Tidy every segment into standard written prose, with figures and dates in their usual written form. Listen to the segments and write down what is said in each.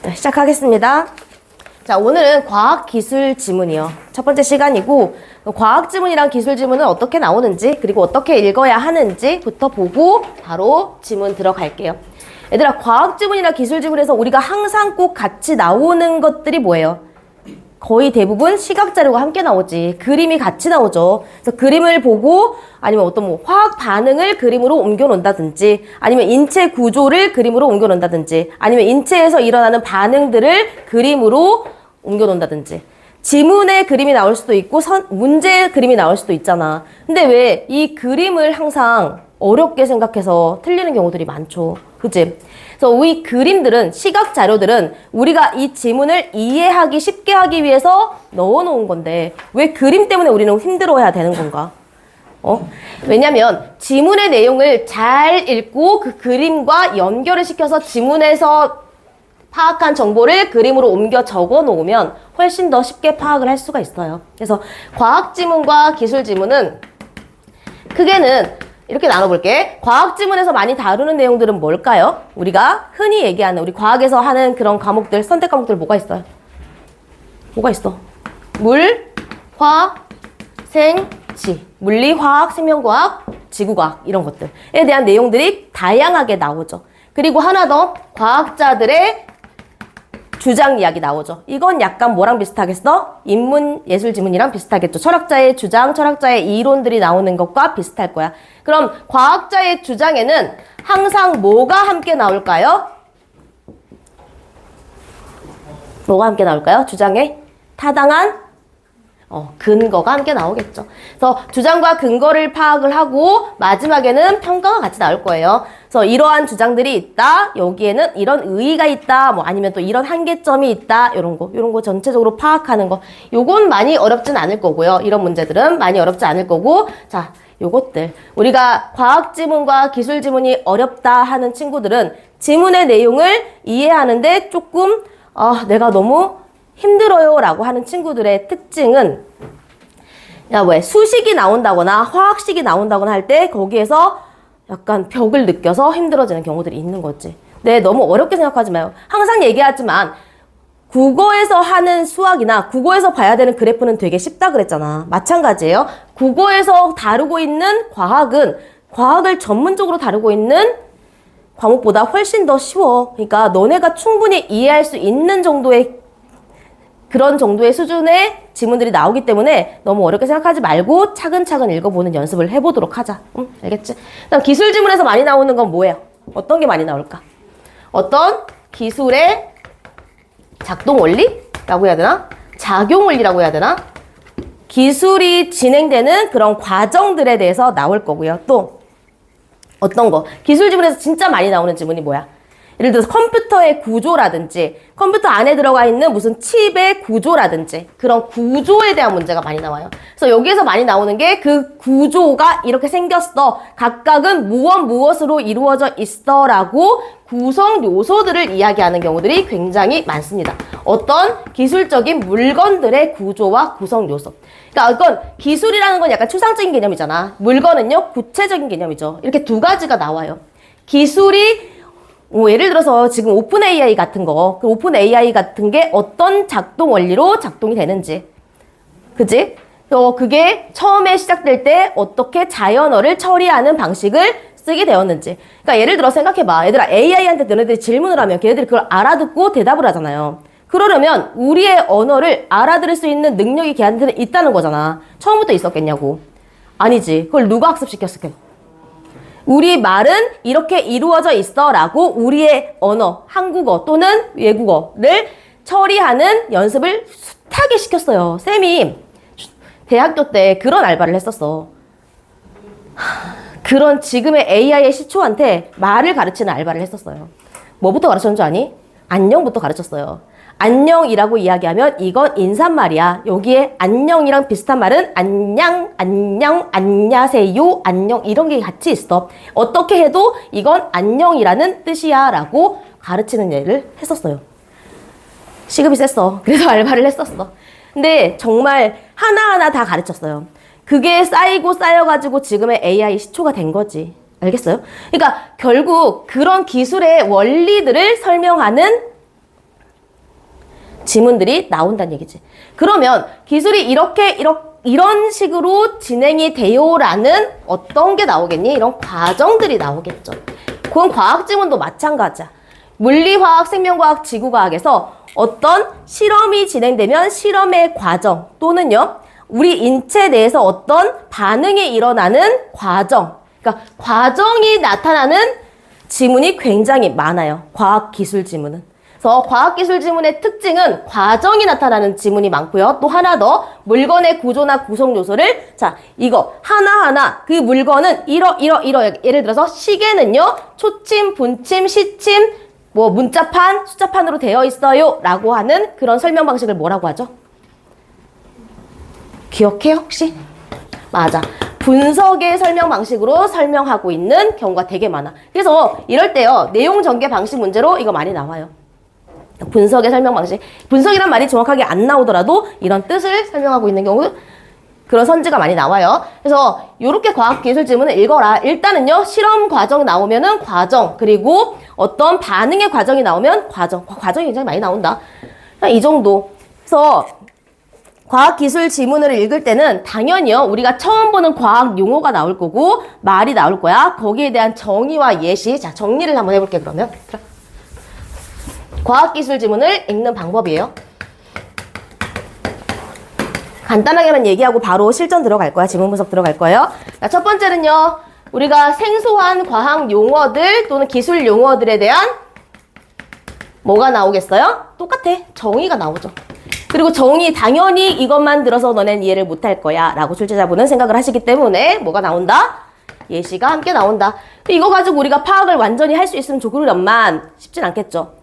네, 시작하겠습니다. 자, 오늘은 과학기술 지문이요. 첫 번째 시간이고, 과학 지문이랑 기술 지문은 어떻게 나오는지, 그리고 어떻게 읽어야 하는지부터 보고 바로 지문 들어갈게요. 얘들아, 과학 지문이나 기술 지문에서 우리가 항상 꼭 같이 나오는 것들이 뭐예요? 거의 대부분 시각 자료가 함께 나오지. 그림이 같이 나오죠. 그래서 그림을 보고 아니면 어떤 뭐 화학 반응을 그림으로 옮겨 놓는다든지, 아니면 인체 구조를 그림으로 옮겨 놓는다든지, 아니면 인체에서 일어나는 반응들을 그림으로 옮겨 놓는다든지. 지문의 그림이 나올 수도 있고 문제 그림이 나올 수도 있잖아. 근데 왜 이 그림을 항상 어렵게 생각해서 틀리는 경우들이 많죠. 그치? 그래서 이 그림들은, 시각 자료들은 우리가 이 지문을 이해하기 쉽게 하기 위해서 넣어놓은 건데 왜 그림 때문에 우리는 힘들어해야 되는 건가? 왜냐면 지문의 내용을 잘 읽고 그 그림과 연결을 시켜서 지문에서 파악한 정보를 그림으로 옮겨 적어 놓으면 훨씬 더 쉽게 파악을 할 수가 있어요. 그래서 과학 지문과 기술 지문은 크게는 이렇게 나눠볼게. 과학 지문에서 많이 다루는 내용들은 뭘까요? 우리가 흔히 얘기하는, 우리 과학에서 하는 그런 과목들, 선택 과목들 뭐가 있어요? 뭐가 있어? 물, 화, 생, 지. 물리, 화학, 생명과학, 지구과학 이런 것들에 대한 내용들이 다양하게 나오죠. 그리고 하나 더, 과학자들의 주장 이야기 나오죠. 이건 약간 뭐랑 비슷하겠어? 인문 예술 지문이랑 비슷하겠죠. 철학자의 주장, 철학자의 이론들이 나오는 것과 비슷할 거야. 그럼 과학자의 주장에는 항상 뭐가 함께 나올까요? 뭐가 함께 나올까요? 주장에 타당한 근거가 함께 나오겠죠. 그래서 주장과 근거를 파악을 하고 마지막에는 평가가 같이 나올 거예요. 그래서 이러한 주장들이 있다. 여기에는 이런 의의가 있다. 뭐 아니면 또 이런 한계점이 있다. 이런 거 전체적으로 파악하는 거. 요건 많이 어렵진 않을 거고요. 이런 문제들은 많이 어렵지 않을 거고. 자, 요것들. 우리가 과학 지문과 기술 지문이 어렵다 하는 친구들은 지문의 내용을 이해하는데 조금 내가 너무 힘들어요 라고 하는 친구들의 특징은, 왜 수식이 나온다거나 화학식이 나온다거나 할 때 거기에서 약간 벽을 느껴서 힘들어지는 경우들이 있는 거지. 네, 너무 어렵게 생각하지 마요. 항상 얘기하지만 국어에서 하는 수학이나 국어에서 봐야 되는 그래프는 되게 쉽다 그랬잖아. 마찬가지예요. 국어에서 다루고 있는 과학은 과학을 전문적으로 다루고 있는 과목보다 훨씬 더 쉬워. 그러니까 너네가 충분히 이해할 수 있는 정도의 그런 정도의 수준의 지문들이 나오기 때문에 너무 어렵게 생각하지 말고 차근차근 읽어보는 연습을 해보도록 하자. 알겠지? 그다음 기술 지문에서 많이 나오는 건 뭐예요? 어떤 게 많이 나올까? 어떤 기술의 작동 원리라고 해야 되나? 작용 원리라고 해야 되나? 기술이 진행되는 그런 과정들에 대해서 나올 거고요. 또 어떤 거? 기술 지문에서 진짜 많이 나오는 지문이 뭐야? 예를 들어서 컴퓨터의 구조라든지 컴퓨터 안에 들어가 있는 무슨 칩의 구조라든지 그런 구조에 대한 문제가 많이 나와요. 그래서 여기에서 많이 나오는 게 그 구조가 이렇게 생겼어. 각각은 무엇으로 이루어져 있어 라고 구성 요소들을 이야기하는 경우들이 굉장히 많습니다. 어떤 기술적인 물건들의 구조와 구성 요소. 그러니까 이건 기술이라는 건 약간 추상적인 개념이잖아. 물건은요, 구체적인 개념이죠. 이렇게 두 가지가 나와요. 기술이 예를 들어서 지금 오픈 AI 같은 거, 그 오픈 AI 같은 게 어떤 작동 원리로 작동이 되는지. 그지? 그게 처음에 시작될 때 어떻게 자연어를 처리하는 방식을 쓰게 되었는지. 그러니까 예를 들어 생각해봐. 얘들아, AI한테 너네들이 질문을 하면 걔네들이 그걸 알아듣고 대답을 하잖아요. 그러려면 우리의 언어를 알아들을 수 있는 능력이 걔한테는 있다는 거잖아. 처음부터 있었겠냐고. 아니지. 그걸 누가 학습시켰을까? 우리 말은 이렇게 이루어져 있어 라고 우리의 언어, 한국어 또는 외국어를 처리하는 연습을 숱하게 시켰어요. 쌤이 대학교 때 그런 알바를 했었어. 그런 지금의 AI의 시초한테 말을 가르치는 알바를 했었어요. 뭐부터 가르쳤는 줄 아니? 안녕부터 가르쳤어요. 안녕이라고 이야기하면 이건 인사말이야. 여기에 안녕이랑 비슷한 말은 안녕, 안녕, 안녕하세요, 안녕 이런 게 같이 있어. 어떻게 해도 이건 안녕이라는 뜻이야 라고 가르치는 예를 했었어요. 시급이 셌어. 그래서 알바를 했었어. 근데 정말 하나하나 다 가르쳤어요. 그게 쌓이고 쌓여가지고 지금의 AI 시초가 된 거지. 알겠어요? 그러니까 결국 그런 기술의 원리들을 설명하는 지문들이 나온다는 얘기지. 그러면 기술이 이런 식으로 진행이 돼요라는 어떤 게 나오겠니? 이런 과정들이 나오겠죠. 그건 과학 지문도 마찬가지야. 물리화학, 생명과학, 지구과학에서 어떤 실험이 진행되면 실험의 과정 또는요, 우리 인체 내에서 어떤 반응이 일어나는 과정, 그러니까 과정이 나타나는 지문이 굉장히 많아요. 과학기술 지문은. 그래서 과학기술 지문의 특징은 과정이 나타나는 지문이 많고요. 또 하나 더, 물건의 구조나 구성 요소를, 자, 이거 하나하나 그 물건은 예를 들어서 시계는요, 초침, 분침, 시침, 뭐 문자판, 숫자판으로 되어 있어요 라고 하는 그런 설명 방식을 뭐라고 하죠? 기억해요 혹시? 맞아. 분석의 설명 방식으로 설명하고 있는 경우가 되게 많아. 그래서 이럴 때요, 내용 전개 방식 문제로 이거 많이 나와요. 분석의 설명 방식. 분석이란 말이 정확하게 안 나오더라도 이런 뜻을 설명하고 있는 경우, 그런 선지가 많이 나와요. 그래서 이렇게 과학기술 지문을 읽어라. 일단은요, 실험 과정 나오면은 과정, 그리고 어떤 반응의 과정이 나오면 과정이 굉장히 많이 나온다. 이 정도. 그래서 과학기술 지문을 읽을 때는 당연히요, 우리가 처음 보는 과학 용어가 나올 거고 말이 나올 거야. 거기에 대한 정의와 예시. 자, 정리를 한번 해볼게 그러면. 과학기술 지문을 읽는 방법이에요. 간단하게만 얘기하고 바로 실전 들어갈 거야. 지문 분석 들어갈 거예요. 자, 첫 번째는요, 우리가 생소한 과학 용어들 또는 기술 용어들에 대한 뭐가 나오겠어요? 똑같아. 정의가 나오죠. 그리고 정의, 당연히 이것만 들어서 너넨 이해를 못할 거야 라고 출제자분은 생각을 하시기 때문에 뭐가 나온다? 예시가 함께 나온다. 이거 가지고 우리가 파악을 완전히 할 수 있으면 좋으련만 쉽진 않겠죠.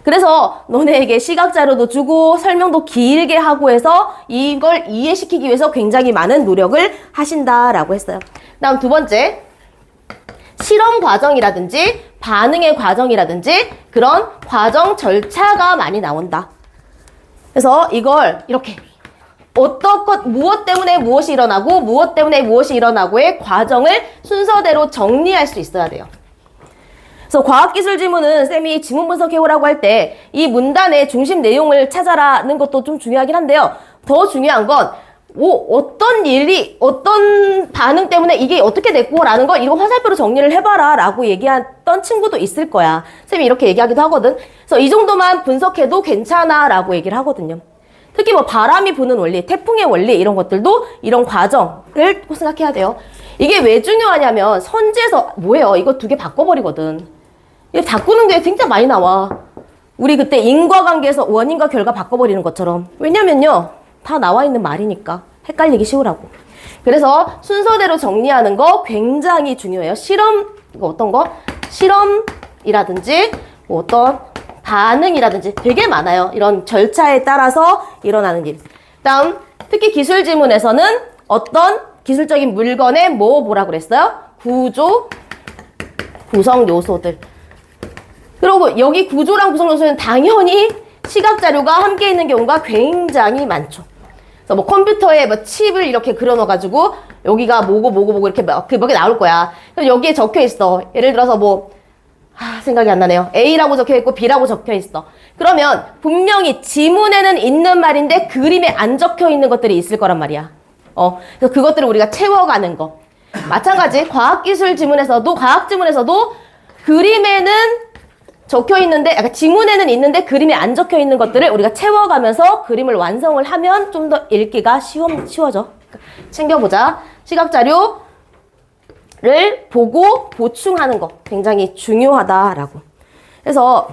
그래서 너네에게 시각 자료도 주고 설명도 길게 하고 해서 이걸 이해시키기 위해서 굉장히 많은 노력을 하신다라고 했어요. 다음 두 번째, 실험 과정이라든지 반응의 과정이라든지 그런 과정 절차가 많이 나온다. 그래서 이걸 이렇게 무엇 때문에 무엇이 일어나고 무엇 때문에 무엇이 일어나고의 과정을 순서대로 정리할 수 있어야 돼요. 그래서 과학기술 지문은 쌤이 지문 분석해오라고 할 때 이 문단의 중심 내용을 찾아라는 것도 좀 중요하긴 한데요. 더 중요한 건 어떤 일이 어떤 반응 때문에 이게 어떻게 됐고 라는 거 이거 화살표로 정리를 해봐라 라고 얘기했던 친구도 있을 거야. 쌤이 이렇게 얘기하기도 하거든. 그래서 이 정도만 분석해도 괜찮아 라고 얘기를 하거든요. 특히 뭐 바람이 부는 원리, 태풍의 원리 이런 것들도 이런 과정을 꼭 생각해야 돼요. 이게 왜 중요하냐면 선지에서 뭐예요? 이거 두 개 바꿔버리거든. 이거 바꾸는 게 진짜 많이 나와. 우리 그때 인과관계에서 원인과 결과 바꿔버리는 것처럼. 왜냐면요, 다 나와 있는 말이니까 헷갈리기 쉬우라고. 그래서 순서대로 정리하는 거 굉장히 중요해요. 어떤 거? 실험이라든지 뭐 어떤 반응이라든지 되게 많아요. 이런 절차에 따라서 일어나는 일. 다음, 특히 기술 지문에서는 어떤 기술적인 물건에 뭐라고 그랬어요? 구조, 구성 요소들. 그리고 여기 구조랑 구성 요소는 당연히 시각 자료가 함께 있는 경우가 굉장히 많죠. 그래서 뭐 컴퓨터에 뭐 칩을 이렇게 그려 넣어가지고 여기가 뭐고 이렇게 몇 개 나올 거야. 그럼 여기에 적혀 있어. 예를 들어서 생각이 안 나네요. A라고 적혀 있고 B라고 적혀 있어. 그러면 분명히 지문에는 있는 말인데 그림에 안 적혀 있는 것들이 있을 거란 말이야. 그래서 그것들을 우리가 채워가는 거. 마찬가지 과학기술 지문에서도 과학 지문에서도 그림에는 적혀 있는데, 지문에는 있는데 그림에 안 적혀 있는 것들을 우리가 채워가면서 그림을 완성을 하면 좀 더 읽기가 쉬워져. 챙겨보자. 시각자료를 보고 보충하는 거 굉장히 중요하다라고. 그래서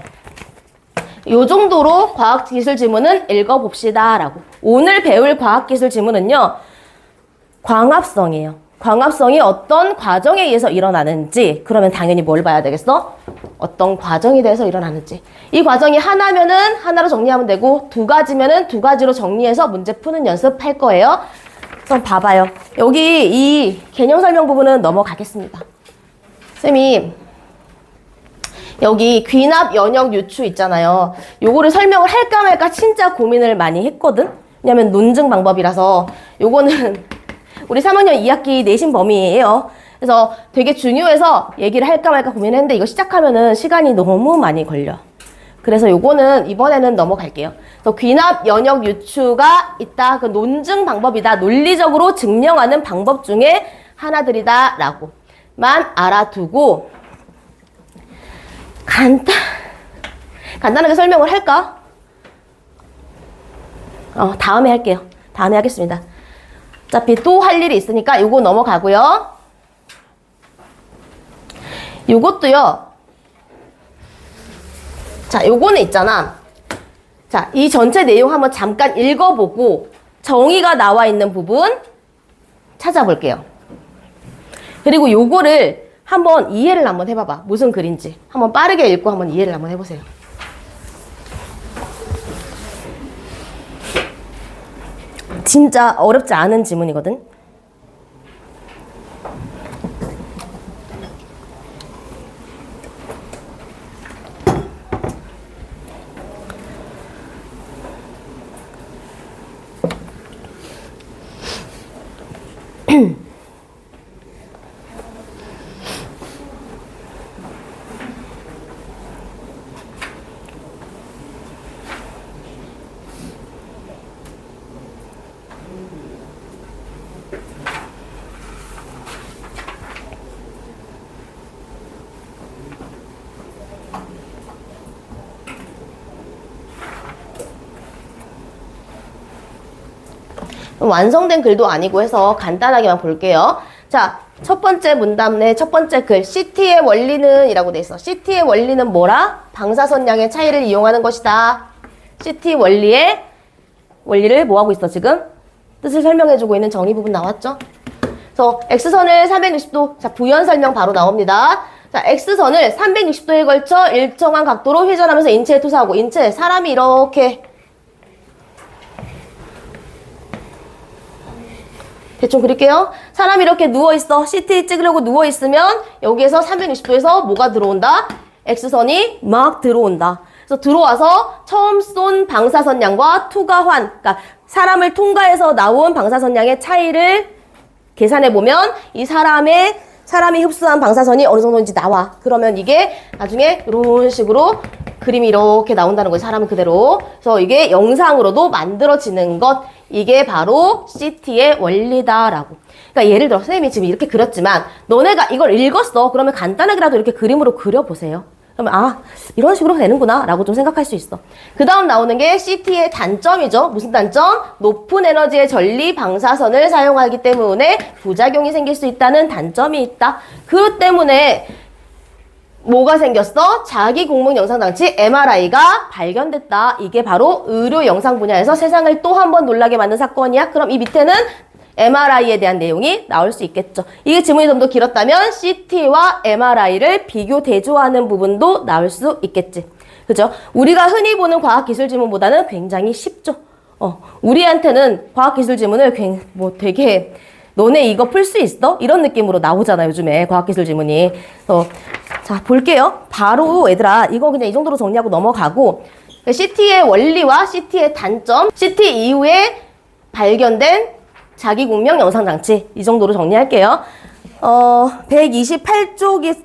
이 정도로 과학기술 지문은 읽어봅시다라고. 오늘 배울 과학기술 지문은요, 광합성이에요. 광합성이 어떤 과정에 의해서 일어나는지, 그러면 당연히 뭘 봐야 되겠어? 어떤 과정에 대해서 일어나는지. 이 과정이 하나면은 하나로 정리하면 되고, 두 가지면은 두 가지로 정리해서 문제 푸는 연습할 거예요. 그럼 봐봐요. 여기 이 개념 설명 부분은 넘어가겠습니다. 쌤이 여기 귀납, 연역, 유추 있잖아요. 요거를 설명을 할까 말까 진짜 고민을 많이 했거든? 왜냐면 논증 방법이라서 요거는 우리 3학년 2학기 내신 범위예요. 그래서 되게 중요해서 얘기를 할까 말까 고민했는데 이거 시작하면은 시간이 너무 많이 걸려. 그래서 요거는 이번에는 넘어갈게요. 그래서 귀납 연역 유추가 있다. 그 논증 방법이다. 논리적으로 증명하는 방법 중에 하나들이다. 라고만 알아두고 간단하게 설명을 할까? 다음에 할게요. 다음에 하겠습니다. 어차피 또 할 일이 있으니까 요거 넘어가고요. 요것도요. 자, 요거는 있잖아. 자, 이 전체 내용 한번 잠깐 읽어보고 정의가 나와 있는 부분 찾아볼게요. 그리고 요거를 한번 이해를 한번 해봐봐. 무슨 글인지. 한번 빠르게 읽고 한번 이해를 한번 해보세요. 진짜 어렵지 않은 지문이거든. 완성된 글도 아니고 해서 간단하게만 볼게요. 자, 첫 번째 문답의 첫 번째 글. CT의 원리는 이라고 돼 있어. CT의 원리는 뭐라? 방사선량의 차이를 이용하는 것이다. CT 원리를 뭐하고 있어 지금? 뜻을 설명해주고 있는 정의 부분 나왔죠? 그래서 X선을 360도, 자, 부연 설명 바로 나옵니다. 자, X선을 360도에 걸쳐 일정한 각도로 회전하면서 인체에 투사하고, 사람이 이렇게 대충 그릴게요. 사람이 이렇게 누워있어. CT 찍으려고 누워있으면 여기에서 360도에서 뭐가 들어온다? X선이 막 들어온다. 그래서 들어와서 처음 쏜 방사선량과 투과환, 그러니까 사람을 통과해서 나온 방사선량의 차이를 계산해보면 이 사람이 흡수한 방사선이 어느 정도인지 나와. 그러면 이게 나중에 이런 식으로 그림이 이렇게 나온다는 거지. 사람은 그대로. 그래서 이게 영상으로도 만들어지는 것. 이게 바로 CT의 원리다라고. 그러니까 예를 들어 선생님이 지금 이렇게 그렸지만 너네가 이걸 읽었어. 그러면 간단하게라도 이렇게 그림으로 그려보세요. 그러면 이런 식으로 되는구나 라고 좀 생각할 수 있어. 그 다음 나오는 게 CT의 단점이죠. 무슨 단점? 높은 에너지의 전리 방사선을 사용하기 때문에 부작용이 생길 수 있다는 단점이 있다. 그 때문에 뭐가 생겼어? 자기공문 영상장치 MRI가 발견됐다. 이게 바로 의료 영상 분야에서 세상을 또 한 번 놀라게 만든 사건이야. 그럼 이 밑에는 MRI에 대한 내용이 나올 수 있겠죠. 이게 지문이 좀 더 길었다면 CT와 MRI를 비교 대조하는 부분도 나올 수 있겠지. 그죠? 우리가 흔히 보는 과학기술 지문보다는 굉장히 쉽죠. 우리한테는 과학기술 지문을 되게 너네 이거 풀 수 있어? 이런 느낌으로 나오잖아, 요즘에 과학기술 지문이. 자, 볼게요. 바로 얘들아, 이거 그냥 이 정도로 정리하고 넘어가고, CT의 원리와 CT의 단점, CT 이후에 발견된 자기공명 영상장치, 이 정도로 정리할게요. 128쪽,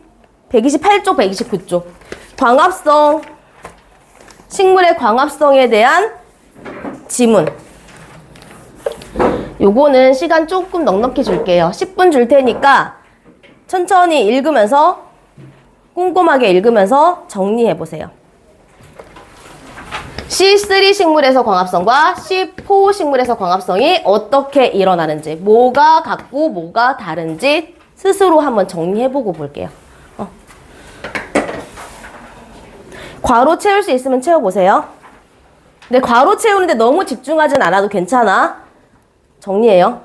129쪽. 식물의 광합성에 대한 지문. 요거는 시간 조금 넉넉히 줄게요. 10분 줄 테니까 천천히 읽으면서 꼼꼼하게 읽으면서 정리해보세요. C3 식물에서 광합성과 C4 식물에서 광합성이 어떻게 일어나는지, 뭐가 같고 뭐가 다른지 스스로 한번 정리해보고 볼게요. 괄호 채울 수 있으면 채워보세요. 근데 괄호 채우는데 너무 집중하진 않아도 괜찮아. 정리해요.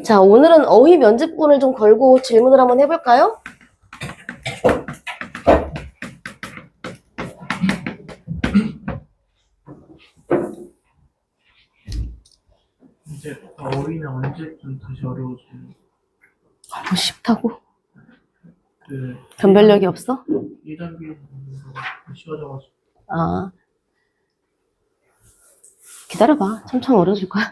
자, 오늘은 어휘 면집분을 좀 걸고 질문을 한번 해볼까요? 어휘는 언제쯤 다시 어려워지는? 너무 쉽다고? 그 변별력이 없어? 1단계 쉬워져가지고. 아. 기다려봐. 점점 어려워질 거야.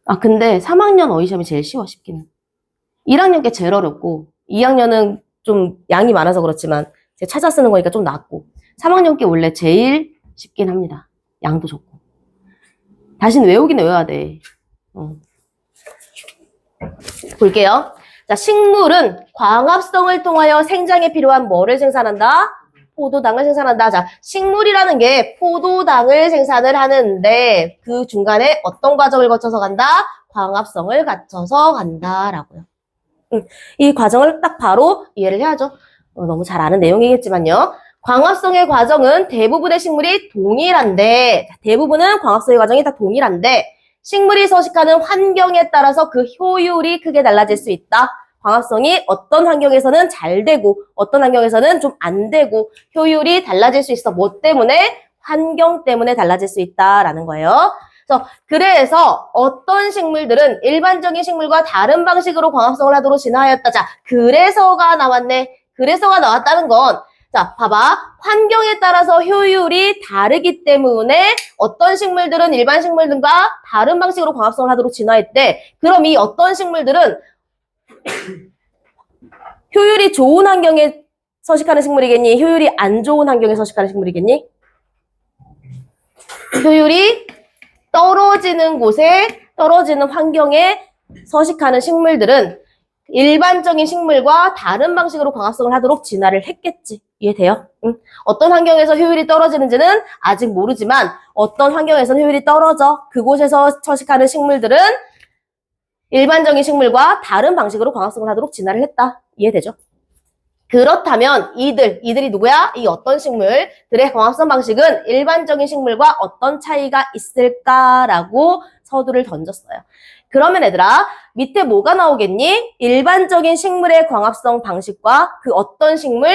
아, 근데 3학년 어휘 시험이 제일 쉬워, 쉽기는. 1학년 게 제일 어렵고, 2학년은 좀 양이 많아서 그렇지만, 제가 찾아 쓰는 거니까 좀 낫고, 3학년 게 원래 제일 쉽긴 합니다. 양도 적고. 다시는 외우긴 외워야 돼. 볼게요. 자, 식물은 광합성을 통하여 생장에 필요한 뭐를 생산한다? 포도당을 생산한다. 자, 식물이라는 게 포도당을 생산을 하는데 그 중간에 어떤 과정을 거쳐서 간다? 광합성을 거쳐서 간다라고요. 이 과정을 딱 바로 이해를 해야죠. 너무 잘 아는 내용이겠지만요. 광합성의 과정은 대부분의 식물이 동일한데, 대부분은 광합성의 과정이 다 동일한데 식물이 서식하는 환경에 따라서 그 효율이 크게 달라질 수 있다. 광합성이 어떤 환경에서는 잘 되고 어떤 환경에서는 좀 안 되고 효율이 달라질 수 있어. 뭐 때문에? 환경 때문에 달라질 수 있다라는 거예요. 그래서 어떤 식물들은 일반적인 식물과 다른 방식으로 광합성을 하도록 진화하였다. 자, 그래서가 나왔네. 그래서가 나왔다는 건 자, 봐봐. 환경에 따라서 효율이 다르기 때문에 어떤 식물들은 일반 식물들과 다른 방식으로 광합성을 하도록 진화했대. 그럼 이 어떤 식물들은 효율이 좋은 환경에 서식하는 식물이겠니? 효율이 안 좋은 환경에 서식하는 식물이겠니? 효율이 떨어지는 곳에, 떨어지는 환경에 서식하는 식물들은 일반적인 식물과 다른 방식으로 광합성을 하도록 진화를 했겠지. 이해돼요? 응? 어떤 환경에서 효율이 떨어지는지는 아직 모르지만 어떤 환경에서는 효율이 떨어져. 그곳에서 서식하는 식물들은 일반적인 식물과 다른 방식으로 광합성을 하도록 진화를 했다. 이해되죠? 그렇다면 이들이 누구야? 이 어떤 식물들의 광합성 방식은 일반적인 식물과 어떤 차이가 있을까라고 서두를 던졌어요. 그러면 얘들아, 밑에 뭐가 나오겠니? 일반적인 식물의 광합성 방식과 그 어떤 식물,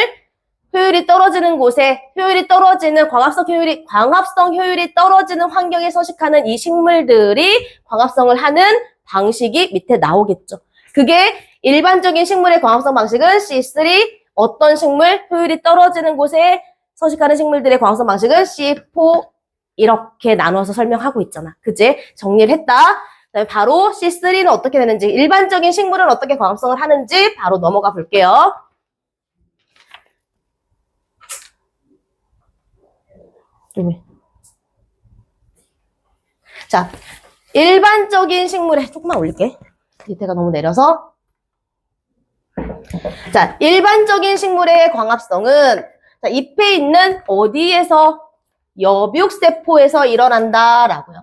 효율이 떨어지는 곳에, 효율이 떨어지는 광합성 효율이 떨어지는 환경에 서식하는 이 식물들이 광합성을 하는 방식이 밑에 나오겠죠. 그게 일반적인 식물의 광합성 방식은 C3, 어떤 식물, 효율이 떨어지는 곳에 서식하는 식물들의 광합성 방식은 C4, 이렇게 나눠서 설명하고 있잖아. 그치? 정리를 했다. 그다음에 바로 C3는 어떻게 되는지, 일반적인 식물은 어떻게 광합성을 하는지 바로 넘어가 볼게요. 자, 일반적인 식물에 조금만 올릴게. 밑에가 너무 내려서. 자, 일반적인 식물의 광합성은 자, 잎에 있는 어디에서? 여육세포에서 일어난다라고요.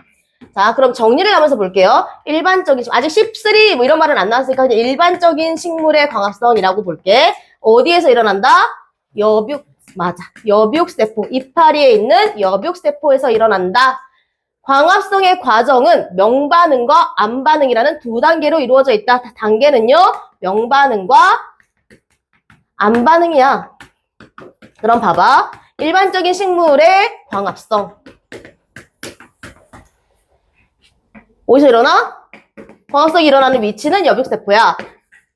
자, 그럼 정리를 하면서 볼게요. 일반적인, 아직 13 뭐 이런 말은 안 나왔으니까 그냥 일반적인 식물의 광합성이라고 볼게. 어디에서 일어난다? 맞아. 여육세포, 이파리에 있는 여육세포에서 일어난다. 광합성의 과정은 명반응과 암반응이라는 두 단계로 이루어져 있다. 단계는요, 명반응과 암반응이야. 그럼 봐봐. 일반적인 식물의 광합성. 어디서 일어나? 광합성이 일어나는 위치는 여육세포야.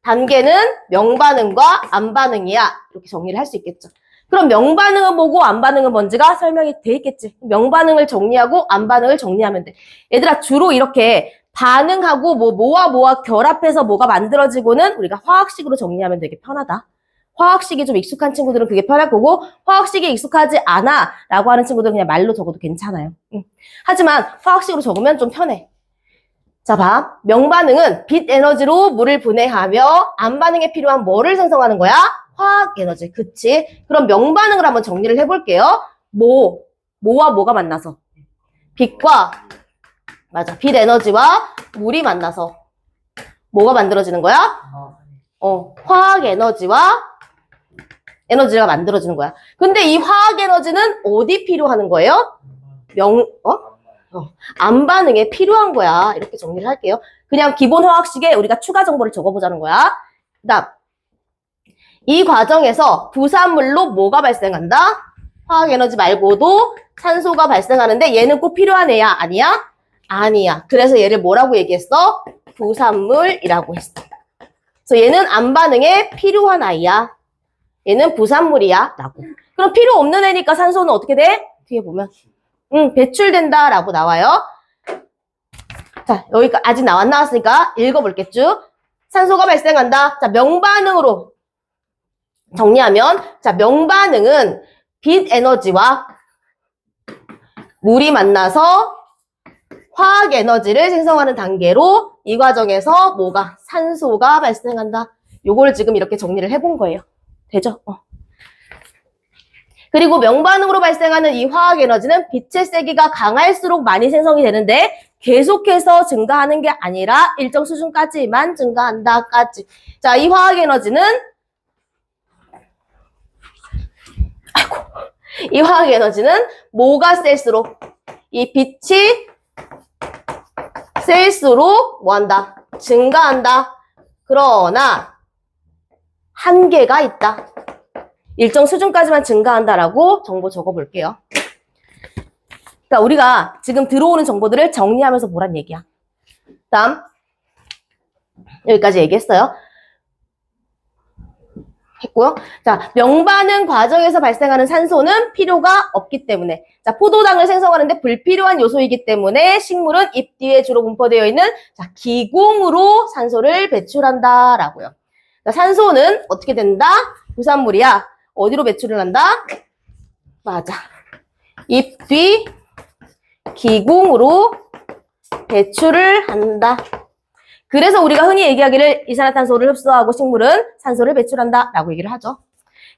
단계는 명반응과 암반응이야. 이렇게 정리를 할 수 있겠죠. 그럼 명반응은 뭐고 암반응은 뭔지가 설명이 돼 있겠지. 명반응을 정리하고 암반응을 정리하면 돼. 얘들아, 주로 이렇게 반응하고 뭐와 결합해서 뭐가 만들어지고는 우리가 화학식으로 정리하면 되게 편하다. 화학식이 좀 익숙한 친구들은 그게 편할 거고, 화학식이 익숙하지 않아 라고 하는 친구들은 그냥 말로 적어도 괜찮아요. 하지만 화학식으로 적으면 좀 편해. 자, 봐. 명반응은 빛 에너지로 물을 분해하며 암반응에 필요한 뭐를 생성하는 거야? 화학 에너지. 그치? 그럼 명반응을 한번 정리를 해볼게요. 뭐와 뭐가 만나서? 빛과, 맞아. 빛 에너지와 물이 만나서 뭐가 만들어지는 거야? 화학 에너지가 만들어지는 거야. 근데 이 화학 에너지는 어디 필요하는 거예요? 암반응에 필요한 거야. 이렇게 정리를 할게요. 그냥 기본 화학식에 우리가 추가 정보를 적어보자는 거야. 그다음 이 과정에서 부산물로 뭐가 발생한다? 화학에너지 말고도 산소가 발생하는데 얘는 꼭 필요한 애야? 아니야? 아니야. 그래서 얘를 뭐라고 얘기했어? 부산물이라고 했어. 그래서 얘는 안 반응에 필요한 아이야. 얘는 부산물이야. 라고. 그럼 필요 없는 애니까 산소는 어떻게 돼? 뒤에 보면. 배출된다. 라고 나와요. 자, 여기까지 아직 안 나왔으니까 읽어볼게 쭉. 산소가 발생한다. 자, 명반응으로 정리하면, 자, 명반응은 빛 에너지와 물이 만나서 화학 에너지를 생성하는 단계로 이 과정에서 뭐가? 산소가 발생한다. 요걸 지금 이렇게 정리를 해본 거예요. 되죠? 그리고 명반응으로 발생하는 이 화학 에너지는 빛의 세기가 강할수록 많이 생성이 되는데 계속해서 증가하는 게 아니라 일정 수준까지만 증가한다까지. 자, 이 화학 에너지는 이 화학 에너지는 뭐가 셀수록 이 빛이 셀수록 뭐한다? 증가한다. 그러나 한계가 있다. 일정 수준까지만 증가한다라고 정보 적어볼게요. 그러니까 우리가 지금 들어오는 정보들을 정리하면서 보란 얘기야. 다음 여기까지 얘기했어요. 했고요. 자, 명반응 과정에서 발생하는 산소는 필요가 없기 때문에 자, 포도당을 생성하는데 불필요한 요소이기 때문에 식물은 잎 뒤에 주로 분포되어 있는 자, 기공으로 산소를 배출한다라고요. 자, 산소는 어떻게 된다? 부산물이야. 어디로 배출을 한다? 맞아. 잎 뒤 기공으로 배출을 한다. 그래서 우리가 흔히 얘기하기를 이산화탄소를 흡수하고 식물은 산소를 배출한다 라고 얘기를 하죠.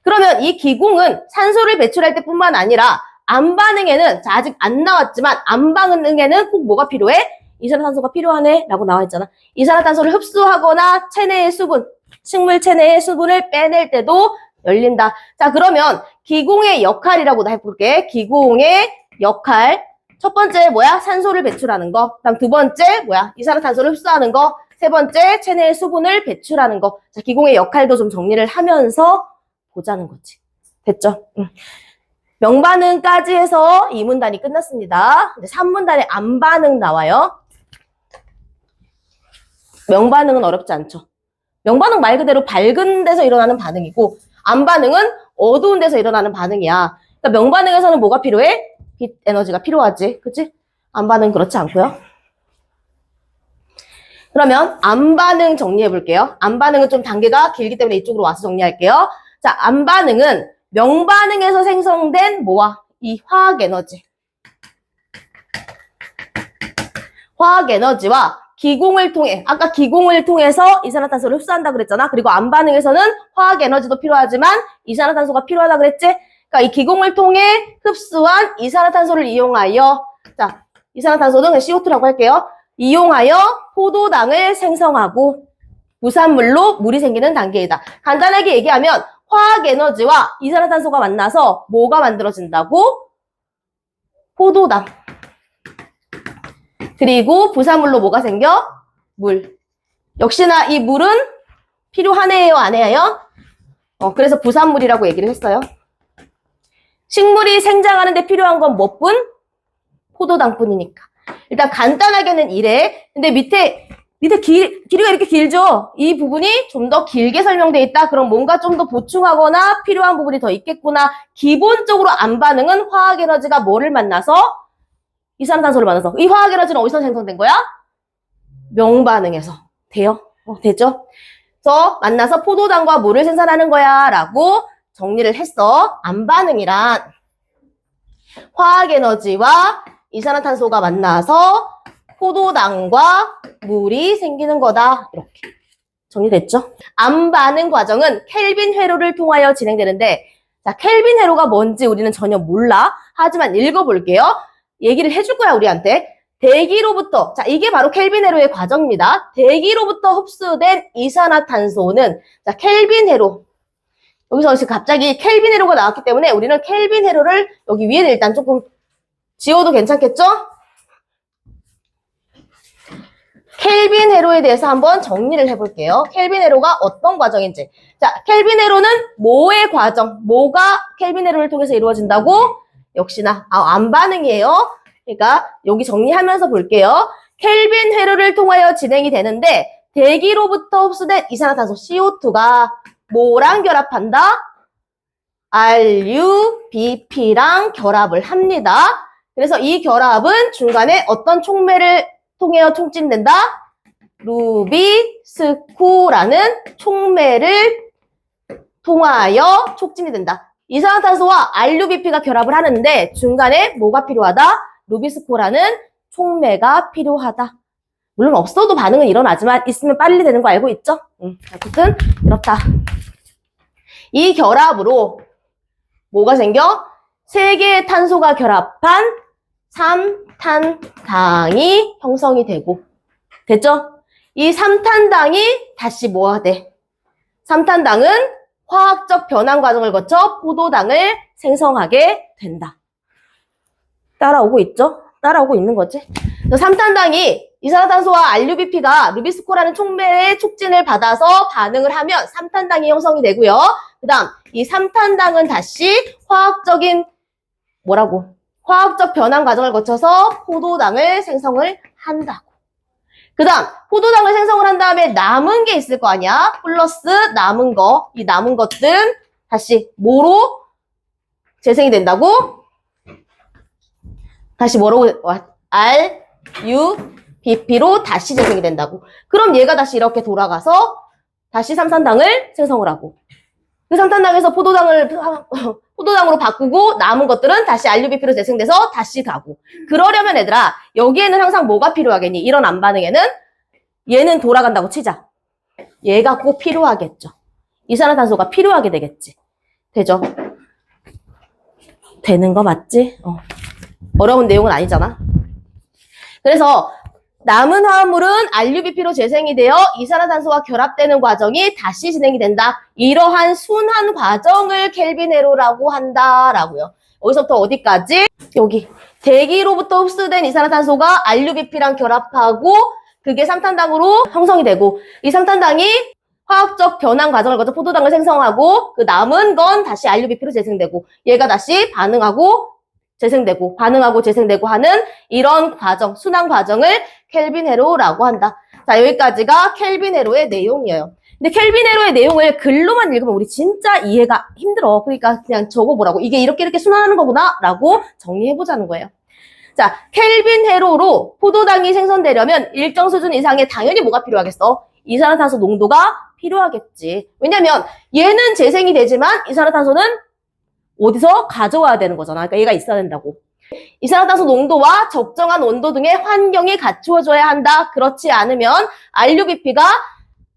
그러면 이 기공은 산소를 배출할 때뿐만 아니라 안반응에는 자, 아직 안 나왔지만 안반응에는 꼭 뭐가 필요해? 이산화탄소가 필요하네 라고 나와 있잖아. 이산화탄소를 흡수하거나 체내의 수분, 식물 체내의 수분을 빼낼 때도 열린다. 자, 그러면 기공의 역할이라고 해볼게. 기공의 역할. 첫 번째 뭐야? 산소를 배출하는 거. 그다음 두 번째 뭐야? 이산화탄소를 흡수하는 거. 세 번째 체내의 수분을 배출하는 거. 자, 기공의 역할도 좀 정리를 하면서 보자는 거지. 됐죠? 명반응까지 해서 2문단이 끝났습니다. 이제 3문단에 안반응 나와요. 명반응은 어렵지 않죠. 명반응 말 그대로 밝은 데서 일어나는 반응이고 안반응은 어두운 데서 일어나는 반응이야. 그러니까 명반응에서는 뭐가 필요해? 빛 에너지가 필요하지. 그치? 안반응 그렇지 않고요. 그러면 안반응 정리해 볼게요. 안반응은 좀 단계가 길기 때문에 이쪽으로 와서 정리할게요. 자, 안반응은 명반응에서 생성된 뭐와? 이 화학 에너지. 화학 에너지와 기공을 통해, 아까 기공을 통해서 이산화탄소를 흡수한다 그랬잖아. 그리고 안반응에서는 화학 에너지도 필요하지만 이산화탄소가 필요하다 그랬지? 그러니까 이 기공을 통해 흡수한 이산화탄소를 이용하여, 자, 이산화탄소는 CO2라고 할게요. 이용하여 포도당을 생성하고 부산물로 물이 생기는 단계이다. 간단하게 얘기하면 화학 에너지와 이산화탄소가 만나서 뭐가 만들어진다고? 포도당. 그리고 부산물로 뭐가 생겨? 물. 역시나 이 물은 필요하네요, 안 해요? 그래서 부산물이라고 얘기를 했어요. 식물이 생장하는 데 필요한 건 뭐뿐? 포도당뿐이니까. 일단 간단하게는 이래. 근데 밑에 길이가 이렇게 길죠? 이 부분이 좀 더 길게 설명되어 있다. 그럼 뭔가 좀 더 보충하거나 필요한 부분이 더 있겠구나. 기본적으로 안반응은 화학에너지가 뭐를 만나서? 이산화탄소를 만나서. 이 화학에너지는 어디서 생성된 거야? 명반응에서. 돼요? 되죠? 그래서 만나서 포도당과 물을 생산하는 거야 라고 정리를 했어. 안반응이란 화학에너지와 이산화탄소가 만나서 포도당과 물이 생기는 거다. 이렇게 정리됐죠? 안반응 과정은 켈빈 회로를 통하여 진행되는데 자, 켈빈 회로가 뭔지 우리는 전혀 몰라. 하지만 읽어볼게요. 얘기를 해줄 거야, 우리한테. 대기로부터, 자, 이게 바로 켈빈 회로의 과정입니다. 대기로부터 흡수된 이산화탄소는 자, 켈빈 회로. 여기서 지금 갑자기 켈빈 회로가 나왔기 때문에 우리는 켈빈 회로를 여기 위에는 일단 조금 지워도 괜찮겠죠? 켈빈 회로에 대해서 한번 정리를 해볼게요. 켈빈 회로가 어떤 과정인지. 자, 켈빈 회로는 뭐의 과정? 뭐가 켈빈 회로를 통해서 이루어진다고? 역시나 암반응이에요. 그러니까 여기 정리하면서 볼게요. 켈빈 회로를 통하여 진행이 되는데 대기로부터 흡수된 이산화탄소 CO2가 뭐랑 결합한다? RUBP랑 결합을 합니다. 그래서 이 결합은 중간에 어떤 촉매를 통하여 촉진된다? 루비스코라는 촉매를 통하여 촉진이 된다. 이산화탄소와 RUBP가 결합을 하는데 중간에 뭐가 필요하다? 루비스코라는 촉매가 필요하다. 물론 없어도 반응은 일어나지만 있으면 빨리 되는 거 알고 있죠? 어쨌든 이렇다. 이 결합으로 뭐가 생겨? 3개의 탄소가 결합한 3탄당이 형성이 되고 됐죠? 이 3탄당이 다시 뭐가 돼? 3탄당은 화학적 변환 과정을 거쳐 포도당을 생성하게 된다. 따라오고 있죠? 따라오고 있는 거지. 3탄당이 이산화탄소와 RUBP가 루비스코라는 촉매의 촉진을 받아서 반응을 하면 3탄당이 형성이 되고요. 그 다음 이 3탄당은 다시 화학적인 화학적 변환 과정을 거쳐서 포도당을 생성을 한다고. 그 다음 포도당을 생성을 한 다음에 남은 게 있을 거 아니야? 플러스 남은 거. 이 남은 것들은 다시 뭐로 재생이 된다고? 다시 뭐라고? RUBP로 다시 재생이 된다고. 그럼 얘가 다시 이렇게 돌아가서 다시 3탄당을 생성을 하고 그 3탄당에서 포도당으로 바꾸고 남은 것들은 다시 RUBP로 재생돼서 다시 가고. 그러려면 얘들아 여기에는 항상 뭐가 필요하겠니? 이런 암반응에는 얘는 돌아간다고 치자. 얘가 꼭 필요하겠죠. 이산화탄소가 필요하게 되겠지. 되죠? 되는 거 맞지? 어려운 내용은 아니잖아. 그래서 남은 화합물은 RUBP로 재생이 되어 이산화탄소와 결합되는 과정이 다시 진행이 된다. 이러한 순환 과정을 켈빈 회로라고 한다라고요. 여기서부터 어디까지? 여기. 대기로부터 흡수된 이산화탄소가 RUBP랑 결합하고 그게 3탄당으로 형성이 되고 이 3탄당이 화학적 변환 과정을 거쳐 포도당을 생성하고 그 남은 건 다시 RUBP로 재생되고 얘가 다시 반응하고 재생되고 반응하고 재생되고 하는 이런 과정, 순환 과정을 켈빈 회로라고 한다. 자, 여기까지가 켈빈 회로의 내용이에요. 근데 켈빈 회로의 내용을 글로만 읽으면 우리 진짜 이해가 힘들어. 그러니까 그냥 적어보라고. 이게 이렇게 순환하는 거구나 라고 정리해보자는 거예요. 자, 켈빈 회로로 포도당이 생성되려면 일정 수준 이상의 당연히 뭐가 필요하겠어? 이산화탄소 농도가 필요하겠지. 왜냐면 얘는 재생이 되지만 이산화탄소는 어디서 가져와야 되는 거잖아. 그러니까 얘가 있어야 된다고. 이산화탄소 농도와 적정한 온도 등의 환경이 갖추어져야 한다. 그렇지 않으면 RUBP가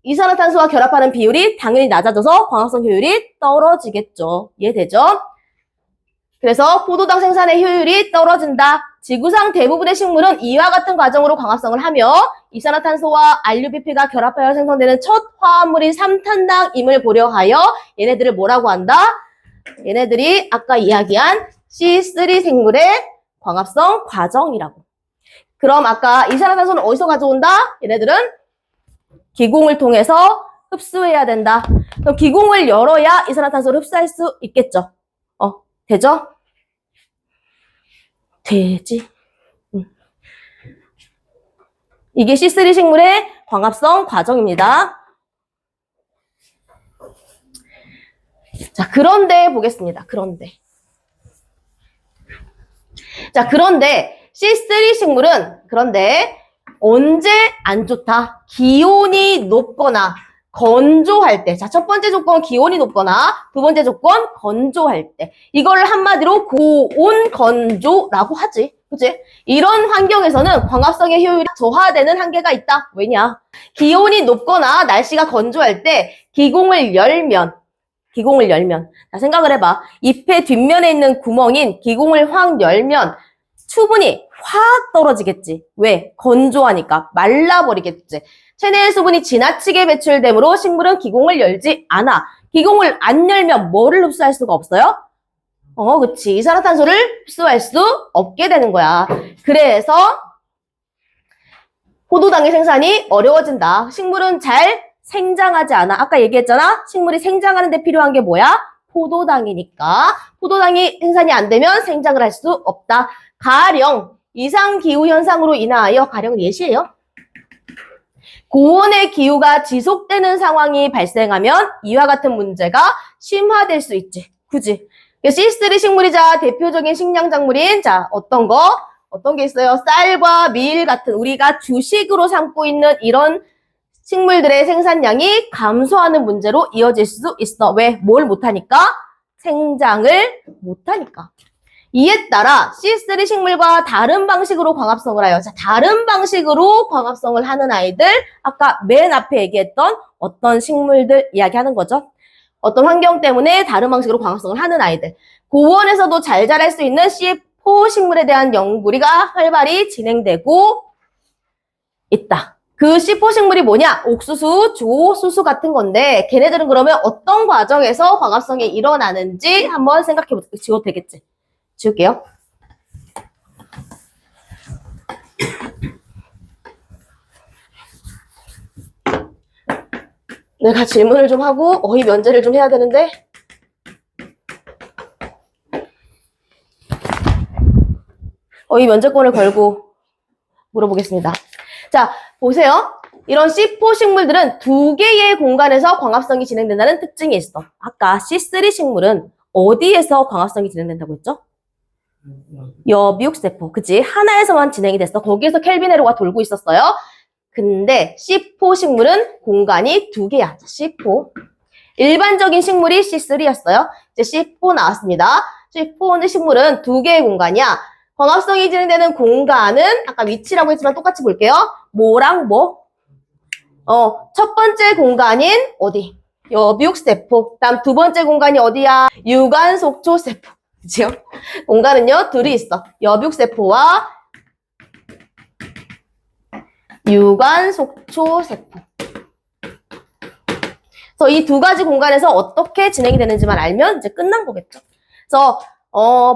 이산화탄소와 결합하는 비율이 당연히 낮아져서 광합성 효율이 떨어지겠죠. 이해되죠? 그래서 포도당 생산의 효율이 떨어진다. 지구상 대부분의 식물은 이와 같은 과정으로 광합성을 하며 이산화탄소와 RUBP가 결합하여 생성되는 첫 화합물인 3탄당임을 고려하여 얘네들을 뭐라고 한다? 얘네들이 아까 이야기한 C3 생물의 광합성 과정이라고. 그럼 아까 이산화탄소는 어디서 가져온다? 얘네들은 기공을 통해서 흡수해야 된다. 그럼 기공을 열어야 이산화탄소를 흡수할 수 있겠죠. 되죠? 되지. 이게 C3 식물의 광합성 과정입니다. 자, 그런데 보겠습니다. 그런데 C3 식물은 언제 안 좋다? 기온이 높거나 건조할 때. 자, 첫 번째 조건 기온이 높거나 두 번째 조건 건조할 때. 이걸 한마디로 고온 건조라고 하지. 그치? 이런 환경에서는 광합성의 효율이 저하되는 한계가 있다. 왜냐? 기온이 높거나 날씨가 건조할 때 기공을 열면 자, 생각을 해봐. 잎의 뒷면에 있는 구멍인 기공을 확 열면 수분이 확 떨어지겠지. 왜? 건조하니까 말라버리겠지. 체내의 수분이 지나치게 배출되므로 식물은 기공을 열지 않아. 기공을 안 열면 뭐를 흡수할 수가 없어요? 그치. 이산화탄소를 흡수할 수 없게 되는 거야. 그래서 포도당의 생산이 어려워진다. 식물은 잘 생장하지 않아. 아까 얘기했잖아. 식물이 생장하는 데 필요한 게 뭐야? 포도당이니까. 포도당이 생산이 안 되면 생장을 할 수 없다. 가령 이상기후 현상으로 인하여, 가령 예시예요. 고온의 기후가 지속되는 상황이 발생하면 이와 같은 문제가 심화될 수 있지. 그지? C3 식물이자 대표적인 식량작물인 어떤 게 있어요? 쌀과 밀 같은 우리가 주식으로 삼고 있는 이런 식물들의 생산량이 감소하는 문제로 이어질 수 있어. 왜? 뭘 못하니까? 생장을 못하니까. 이에 따라 C3 식물과 다른 방식으로 광합성을 하여. 자, 다른 방식으로 광합성을 하는 아이들, 아까 맨 앞에 얘기했던 어떤 식물들 이야기하는 거죠. 어떤 환경 때문에 다른 방식으로 광합성을 하는 아이들. 고원에서도 잘 자랄 수 있는 C4 식물에 대한 연구가 활발히 진행되고 있다. 그 C4 식물이 뭐냐? 옥수수, 조수수 같은 건데 걔네들은 그러면 어떤 과정에서 광합성이 일어나는지 한번 생각해 보셔도 되겠지. 지울게요. 내가 질문을 좀 하고 어휘 면제를 좀 해야 되는데 어휘 면제권을 걸고 물어보겠습니다. 자, 보세요. 이런 C4 식물들은 두 개의 공간에서 광합성이 진행된다는 특징이 있어. 아까 C3 식물은 어디에서 광합성이 진행된다고 했죠? 여비옥세포. 그치? 하나에서만 진행이 됐어. 거기에서 켈빈 회로가 돌고 있었어요. 근데 C4 식물은 공간이 두 개야. C4. 일반적인 식물이 C3였어요. 이제 C4 나왔습니다. C4 식물은 두 개의 공간이야. 광합성이 진행되는 공간은 아까 위치라고 했지만 똑같이 볼게요. 뭐랑 뭐? 첫 번째 공간인 어디? 여비옥세포. 다음 두 번째 공간이 어디야? 유관속초세포. 그치요? 공간은요, 둘이 있어. 여비옥세포와 유관속초세포. 그래서 이 두 가지 공간에서 어떻게 진행이 되는지만 알면 이제 끝난 거겠죠. 그래서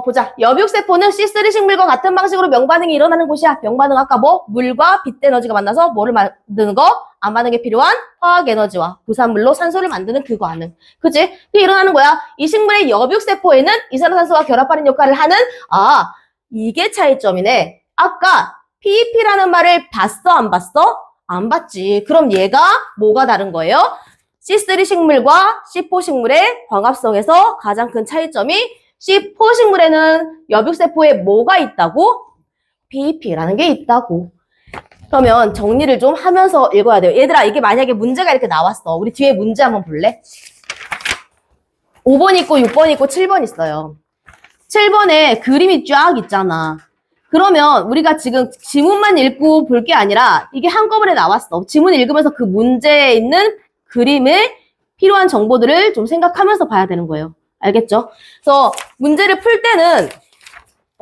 보자. 여비옥세포는 C3 식물과 같은 방식으로 명반응이 일어나는 곳이야. 명반응 아까 뭐? 물과 빛 에너지가 만나서 뭐를 만드는 거? 안 반응에 필요한 화학 에너지와 부산물로 산소를 만드는 그 반응. 그치? 그게 일어나는 거야. 이 식물의 여비옥세포에는 이산화탄소와 결합하는 역할을 하는, 이게 차이점이네. 아까 PEP라는 말을 봤어? 안 봤어? 안 봤지. 그럼 얘가 뭐가 다른 거예요? C3 식물과 C4 식물의 광합성에서 가장 큰 차이점이 C4 식물에는 여비옥세포에 뭐가 있다고? PEP라는 게 있다고. 그러면 정리를 좀 하면서 읽어야 돼요. 얘들아, 이게 만약에 문제가 이렇게 나왔어. 우리 뒤에 문제 한번 볼래? 5번 있고 6번 있고 7번 있어요. 7번에 그림이 쫙 있잖아. 그러면 우리가 지금 지문만 읽고 볼 게 아니라 이게 한꺼번에 나왔어. 지문 읽으면서 그 문제에 있는 그림에 필요한 정보들을 좀 생각하면서 봐야 되는 거예요. 알겠죠? 그래서 문제를 풀 때는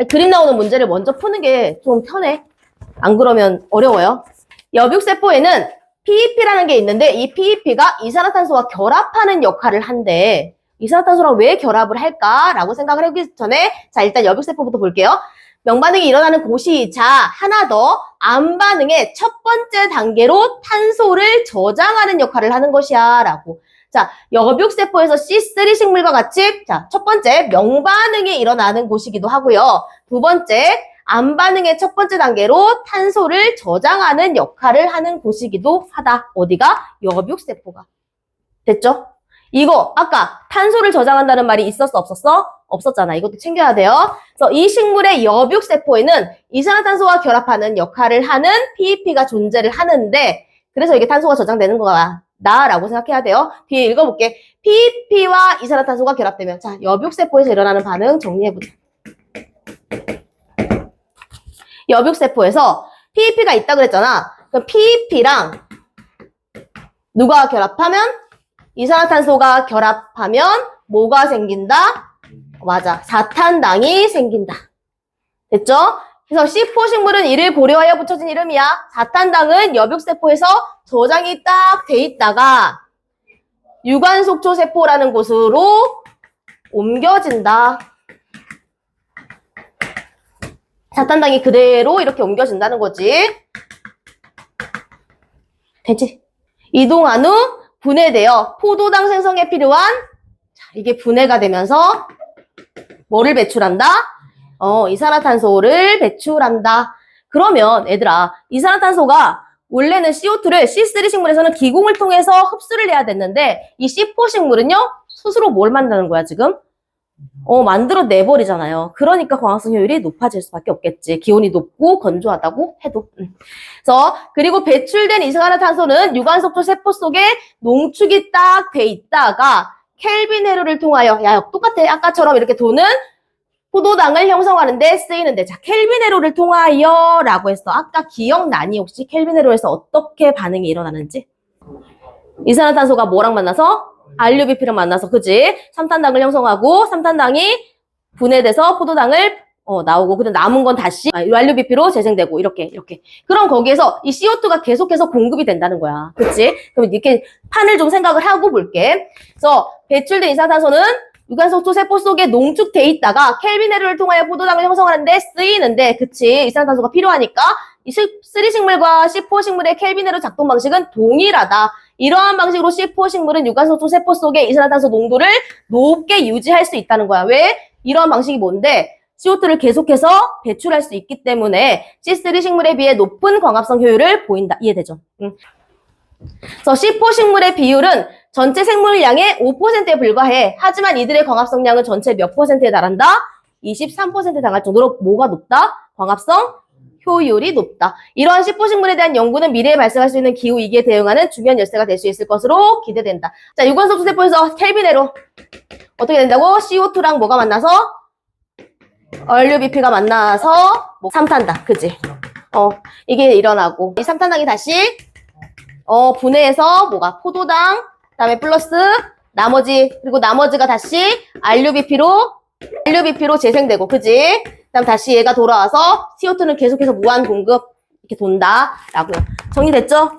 그림 나오는 문제를 먼저 푸는 게 좀 편해. 안 그러면 어려워요. 여비옥세포에는 PEP라는 게 있는데 이 PEP가 이산화탄소와 결합하는 역할을 한대. 이산화탄소랑 왜 결합을 할까라고 생각을 하기 전에 자, 일단 여비옥세포부터 볼게요. 명반응이 일어나는 곳이자 하나 더 암반응의 첫 번째 단계로 탄소를 저장하는 역할을 하는 것이야 라고. 자, 여비옥세포에서 C3 식물과 같이 자, 첫 번째 명반응이 일어나는 곳이기도 하고요. 두 번째 암반응의 첫 번째 단계로 탄소를 저장하는 역할을 하는 곳이기도 하다. 어디가? 여비옥세포가. 됐죠? 이거 아까 탄소를 저장한다는 말이 있었어 없었어? 없었잖아. 이것도 챙겨야 돼요. 그래서 이 식물의 여비옥세포에는 이산화탄소와 결합하는 역할을 하는 PEP가 존재를 하는데 그래서 이게 탄소가 저장되는 거야. 라고 생각해야 돼요. 뒤에 읽어볼게. PEP와 이산화탄소가 결합되면 자, 여비옥세포에서 일어나는 반응 정리해보자. 여비옥세포에서 PEP가 있다고 그랬잖아. 그럼 PEP랑 누가 결합하면? 이산화탄소가 결합하면 뭐가 생긴다? 맞아. 사탄당이 생긴다. 됐죠? 그래서 C4 식물은 이를 고려하여 붙여진 이름이야. 사탄당은 여비옥세포에서 저장이 딱 돼 있다가 유관속초세포라는 곳으로 옮겨진다. 사탄당이 그대로 이렇게 옮겨진다는 거지. 되지? 이동한 후 분해되어 포도당 생성에 필요한 자, 이게 분해가 되면서 뭐를 배출한다? 이산화탄소를 배출한다. 그러면 얘들아, 이산화탄소가 원래는 CO2를 C3 식물에서는 기공을 통해서 흡수를 해야 됐는데 이 C4 식물은요? 스스로 뭘 만드는 거야, 지금? 만들어 내버리잖아요. 그러니까 광합성 효율이 높아질 수밖에 없겠지. 기온이 높고 건조하다고 해도. 그래서 그리고 배출된 이산화탄소는 유관속초 세포 속에 농축이 딱 돼 있다가 켈빈 회로를 통하여 똑같아. 아까처럼 이렇게 도는 포도당을 형성하는데 쓰이는데 자 켈빈 회로를 통하여 라고 했어. 아까 기억나니 혹시 켈빈 회로에서 어떻게 반응이 일어나는지? 이산화탄소가 뭐랑 만나서? RUBP랑 만나서 그지? 삼탄당을 형성하고 삼탄당이 분해돼서 포도당을 나오고 그다음 남은 건 다시 RUBP로 재생되고 이렇게 그럼 거기에서 이 CO2가 계속해서 공급이 된다는 거야. 그치? 그럼 이렇게 판을 좀 생각을 하고 볼게. 그래서 배출된 이산화탄소는 유관속초 세포 속에 농축돼 있다가 켈빈 회로를 통하여 포도당을 형성하는데 쓰이는데 그치? 이산화탄소가 필요하니까 이 C3 식물과 C4 식물의 켈빈 회로 작동 방식은 동일하다. 이러한 방식으로 C4 식물은 유관속초 세포 속의 이산화탄소 농도를 높게 유지할 수 있다는 거야. 왜? 이러한 방식이 뭔데? CO2를 계속해서 배출할 수 있기 때문에 C3 식물에 비해 높은 광합성 효율을 보인다. 이해되죠? 그래서 C4 식물의 비율은 전체 생물량의 5%에 불과해. 하지만 이들의 광합성량은 전체 몇 %에 달한다? 23%에 달할 정도로 뭐가 높다? 광합성 효율이 높다. 이러한 C4 식물에 대한 연구는 미래에 발생할 수 있는 기후 위기에 대응하는 중요한 열쇠가 될 수 있을 것으로 기대된다. 자, 유관속초 세포에서 켈빈 회로 어떻게 된다고? CO2랑 뭐가 만나서? RUBP가 만나서 삼탄당, 그지? 이게 일어나고 이 삼탄당이 다시 분해해서 뭐가? 포도당, 그다음에 플러스 그리고 나머지가 다시 RUBP로 재생되고, 그지? 그다음 다시 얘가 돌아와서 CO2는 계속해서 무한 공급 이렇게 돈다라고요. 정리됐죠?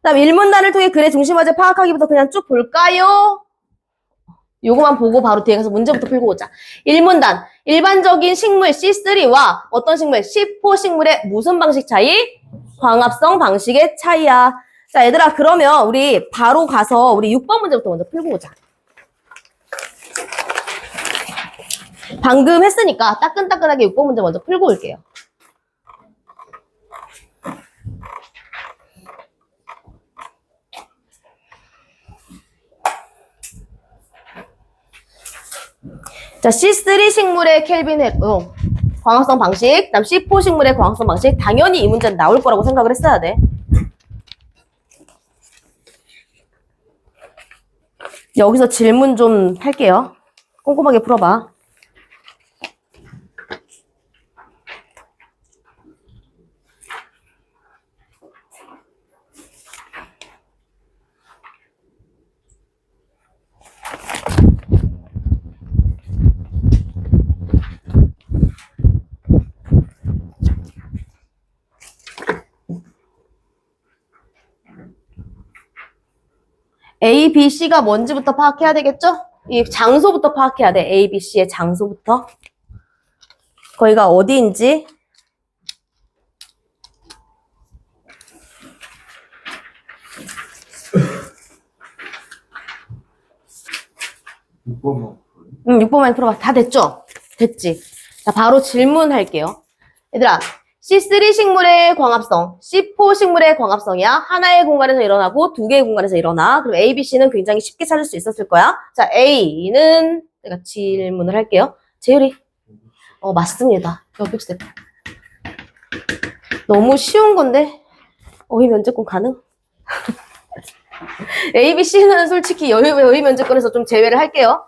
그다음 1문단을 통해 글의 중심 화제 파악하기부터 그냥 쭉 볼까요? 요거만 보고 바로 뒤에 가서 문제부터 풀고 오자. 1문단. 일반적인 식물 C3와 어떤 식물? C4 식물의 무슨 방식 차이? 광합성 방식의 차이야. 자, 얘들아, 그러면 우리 바로 가서 우리 6번 문제부터 먼저 풀고 오자. 방금 했으니까 따끈따끈하게 6번 문제 먼저 풀고 올게요. 자, C3 식물의 켈빈 회로, 광합성 방식, 그다음 C4 식물의 광합성 방식. 당연히 이 문제는 나올 거라고 생각을 했어야 돼. 여기서 질문 좀 할게요. 꼼꼼하게 풀어봐. A, B, C가 뭔지부터 파악해야 되겠죠? 이 장소부터 파악해야 돼. A, B, C의 장소부터. 거기가 어디인지. 못 보면 6번만 풀어봐. 다 됐죠? 됐지? 자, 바로 질문할게요. 얘들아, C3 식물의 광합성, C4 식물의 광합성이야. 하나의 공간에서 일어나고 두 개의 공간에서 일어나. 그럼 A, B, C는 굉장히 쉽게 찾을 수 있었을 거야. 자, A는 내가 질문을 할게요. 재율이. 맞습니다. 여백스텝. 너무 쉬운 건데 어휘 면제권 가능? A, B, C는 솔직히 여의 면제권에서 좀 제외를 할게요.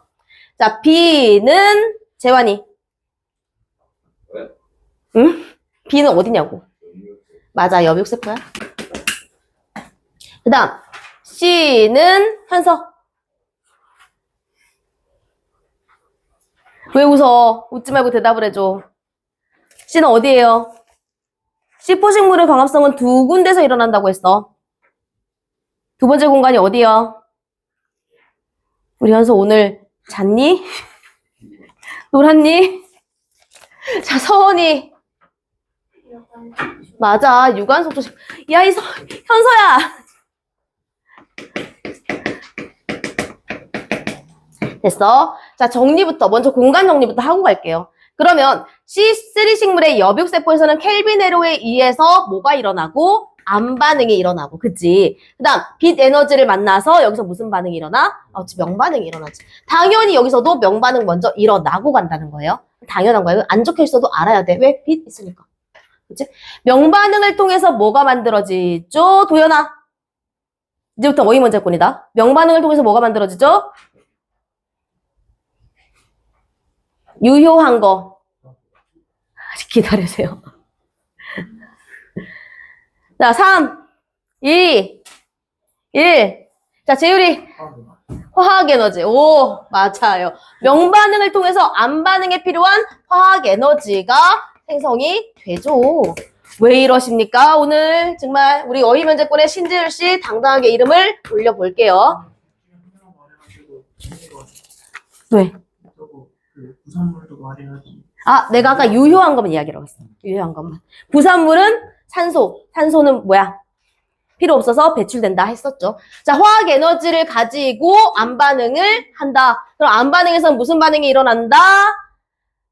자, B는 재환이. 응? B는 어디냐고. 맞아, 여백세포야. 그 다음 C는 현서. 왜 웃어? 웃지 말고 대답을 해줘. C는 어디예요? C4 식물의 광합성은 두 군데서 일어난다고 했어. 두 번째 공간이 어디야? 우리 현서 오늘 잤니? 놀았니? 자, 서원이. 맞아, 유관속초. 야, 현서야. 됐어. 자, 정리부터, 먼저 공간 정리부터 하고 갈게요. 그러면 C3 식물의 여백세포에서는 켈빈 에로에 의해서 뭐가 일어나고 암 반응이 일어나고, 그치? 그 다음 빛 에너지를 만나서 여기서 무슨 반응이 일어나? 명반응이 일어나지. 당연히 여기서도 명반응 먼저 일어나고 간다는 거예요. 당연한 거예요. 안 적혀 있어도 알아야 돼. 왜? 빛 있으니까. 그치? 명반응을 통해서 뭐가 만들어지죠? 도연아. 이제부터 어휘 문제권이다. 명반응을 통해서 뭐가 만들어지죠? 유효한 거. 기다리세요. 자, 3, 2, 1. 자, 재율이. 화학에너지. 오, 맞아요. 명반응을 통해서 암반응에 필요한 화학에너지가 생성이 되죠. 왜 이러십니까? 오늘 정말 우리 어휘면제권의 신재율 씨 당당하게 이름을 올려볼게요. 왜? 부산물도 말해야지. 아, 내가 아까 유효한 것만 이야기라고 했어. 유효한 것만. 부산물은 산소. 산소는 뭐야? 필요 없어서 배출된다 했었죠. 자, 화학 에너지를 가지고 암반응을 한다. 그럼 암반응에서는 무슨 반응이 일어난다?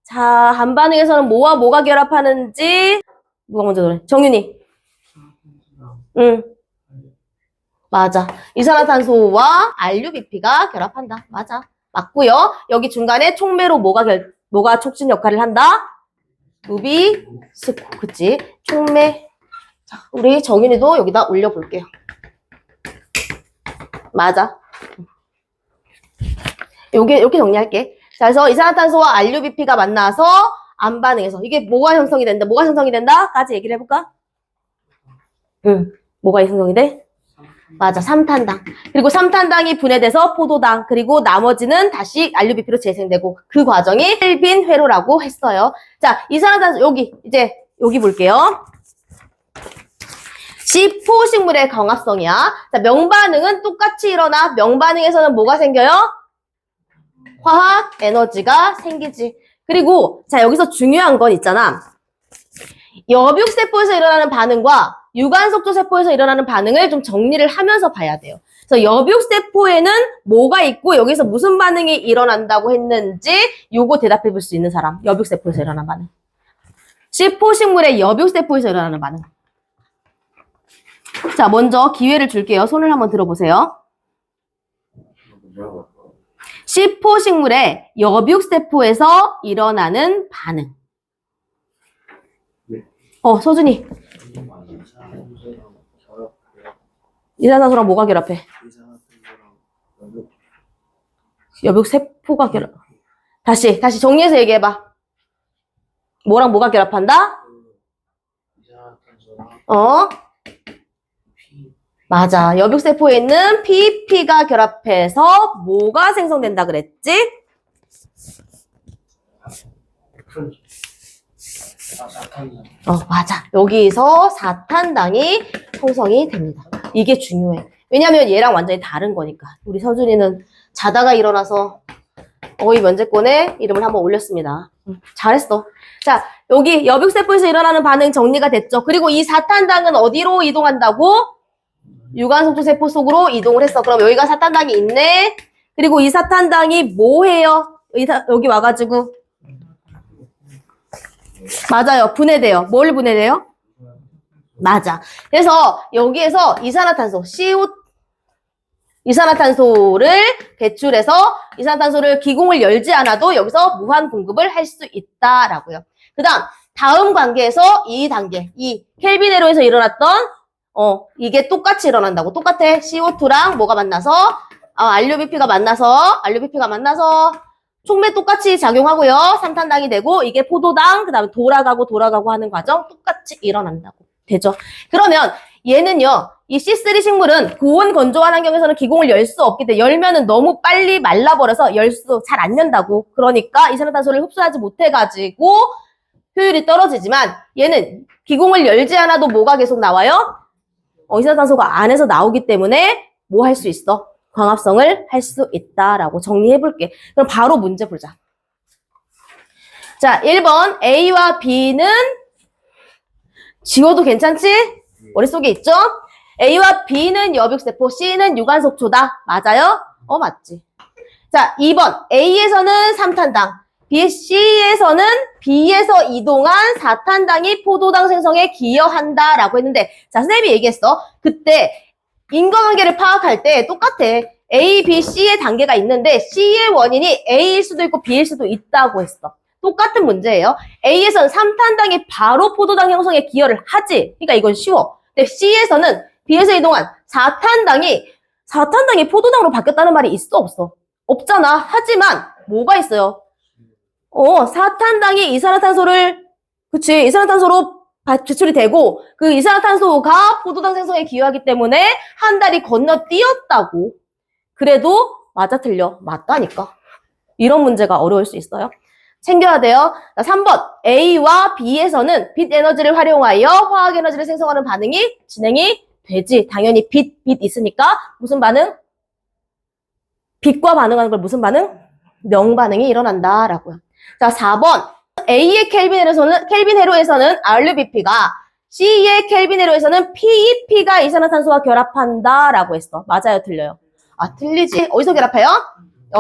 자, 암반응에서는 뭐와 뭐가 결합하는지 누가 먼저 노래? 정윤이. 응. 맞아. 이산화탄소와 RUBP가 결합한다. 맞아. 맞고요. 여기 중간에 촉매로 뭐가 촉진 역할을 한다? 루비스코. 그치? 촉매. 자, 우리 정윤이도 여기다 올려볼게요. 맞아. 이렇게 정리할게. 자, 그래서 이산화탄소와 RUBP가 만나서 암반응에서 이게 뭐가 형성이 된다? 뭐가 형성이 된다? 까지 얘기를 해볼까? 응. 뭐가 형성이 돼? 맞아. 삼탄당. 그리고 삼탄당이 분해돼서 포도당. 그리고 나머지는 다시 RUBP로 재생되고 그 과정이 켈빈 회로라고 했어요. 자, 이산화탄소 여기 볼게요. C4 식물의 광합성이야. 자, 명반응은 똑같이 일어나. 명반응에서는 뭐가 생겨요? 화학 에너지가 생기지. 그리고 자, 여기서 중요한 건 있잖아. 여백세포에서 일어나는 반응과 유관속초세포에서 일어나는 반응을 좀 정리를 하면서 봐야 돼요. 그래서 여백세포에는 뭐가 있고 여기서 무슨 반응이 일어난다고 했는지 요거 대답해 볼 수 있는 사람. 여백세포에서 일어나는 반응. C4 식물의 여백세포에서 일어나는 반응. 자, 먼저 기회를 줄게요. 손을 한번 들어보세요. C4 식물의 여백세포에서 일어나는 반응. 서준이. 이산화탄소랑 뭐가 결합해? 여백세포가 결합. 다시 정리해서 얘기해봐. 뭐랑 뭐가 결합한다? 맞아. 여백세포에 있는 PP가 결합해서 뭐가 생성된다 그랬지? 맞아. 여기서 사탄당이 형성이 됩니다. 이게 중요해. 왜냐면 얘랑 완전히 다른 거니까. 우리 서준이는 자다가 일어나서 어휘 면제권에 이름을 한번 올렸습니다. 잘했어. 자, 여기 여백세포에서 일어나는 반응 정리가 됐죠. 그리고 이 사탄당은 어디로 이동한다고? 유관속초세포 속으로 이동을 했어. 그럼 여기가 사탄당이 있네. 그리고 이 사탄당이 뭐 해요? 여기 와가지고 맞아요. 분해돼요. 뭘 분해돼요? 맞아. 그래서 여기에서 이산화탄소를 배출해서 이산화탄소를 기공을 열지 않아도 여기서 무한 공급을 할 수 있다라고요. 다음 관계에서 이 단계, 이 켈빈 회로에서 일어났던 이게 똑같이 일어난다고. 똑같아. CO2랑 뭐가 만나서 RUBP가 만나서 촉매 똑같이 작용하고요. 삼탄당이 되고 이게 포도당, 그다음에 돌아가고 하는 과정 똑같이 일어난다고. 되죠? 그러면 얘는요. 이 C3 식물은 고온 건조한 환경에서는 기공을 열 수 없기 때문에 열면은 너무 빨리 말라버려서 잘 안 연다고. 그러니까 이산화탄소를 흡수하지 못해가지고 효율이 떨어지지만 얘는 기공을 열지 않아도 뭐가 계속 나와요? 이산화탄소가 안에서 나오기 때문에 뭐 할 수 있어? 광합성을 할 수 있다라고 정리해볼게. 그럼 바로 문제 보자. 자, 1번 A와 B는 지워도 괜찮지? 머릿속에 있죠? A와 B는 여백세포, C는 유관속초다. 맞아요? 맞지. 자, 2번. A에서는 3탄당, C에서는 B에서 이동한 4탄당이 포도당 생성에 기여한다라고 했는데, 자, 선생님이 얘기했어. 그때 인과관계를 파악할 때 똑같아. A, B, C의 단계가 있는데 C의 원인이 A일 수도 있고 B일 수도 있다고 했어. 똑같은 문제예요. A에서는 3탄당이 바로 포도당 형성에 기여를 하지. 그러니까 이건 쉬워. 근데 C에서는 B에서 이동한 4탄당이 포도당으로 바뀌었다는 말이 있어, 없어? 없잖아. 하지만 뭐가 있어요? 4탄당이 이산화탄소로 배출이 되고 그 이산화탄소가 포도당 생성에 기여하기 때문에 한 달이 건너뛰었다고. 그래도 맞아 틀려? 맞다니까. 이런 문제가 어려울 수 있어요. 챙겨야 돼요. 자, 3번. A와 B에서는 빛 에너지를 활용하여 화학 에너지를 생성하는 반응이 진행이 되지. 당연히 빛 있으니까 무슨 반응? 빛과 반응하는 걸 무슨 반응? 명반응이 일어난다라고요. 자, 4번. A의 켈빈 회로에서는 RBP가, C의 켈빈 회로에서는 PEP가 이산화탄소와 결합한다라고 했어. 맞아요, 틀려요? 아, 틀리지. 어디서 결합해요?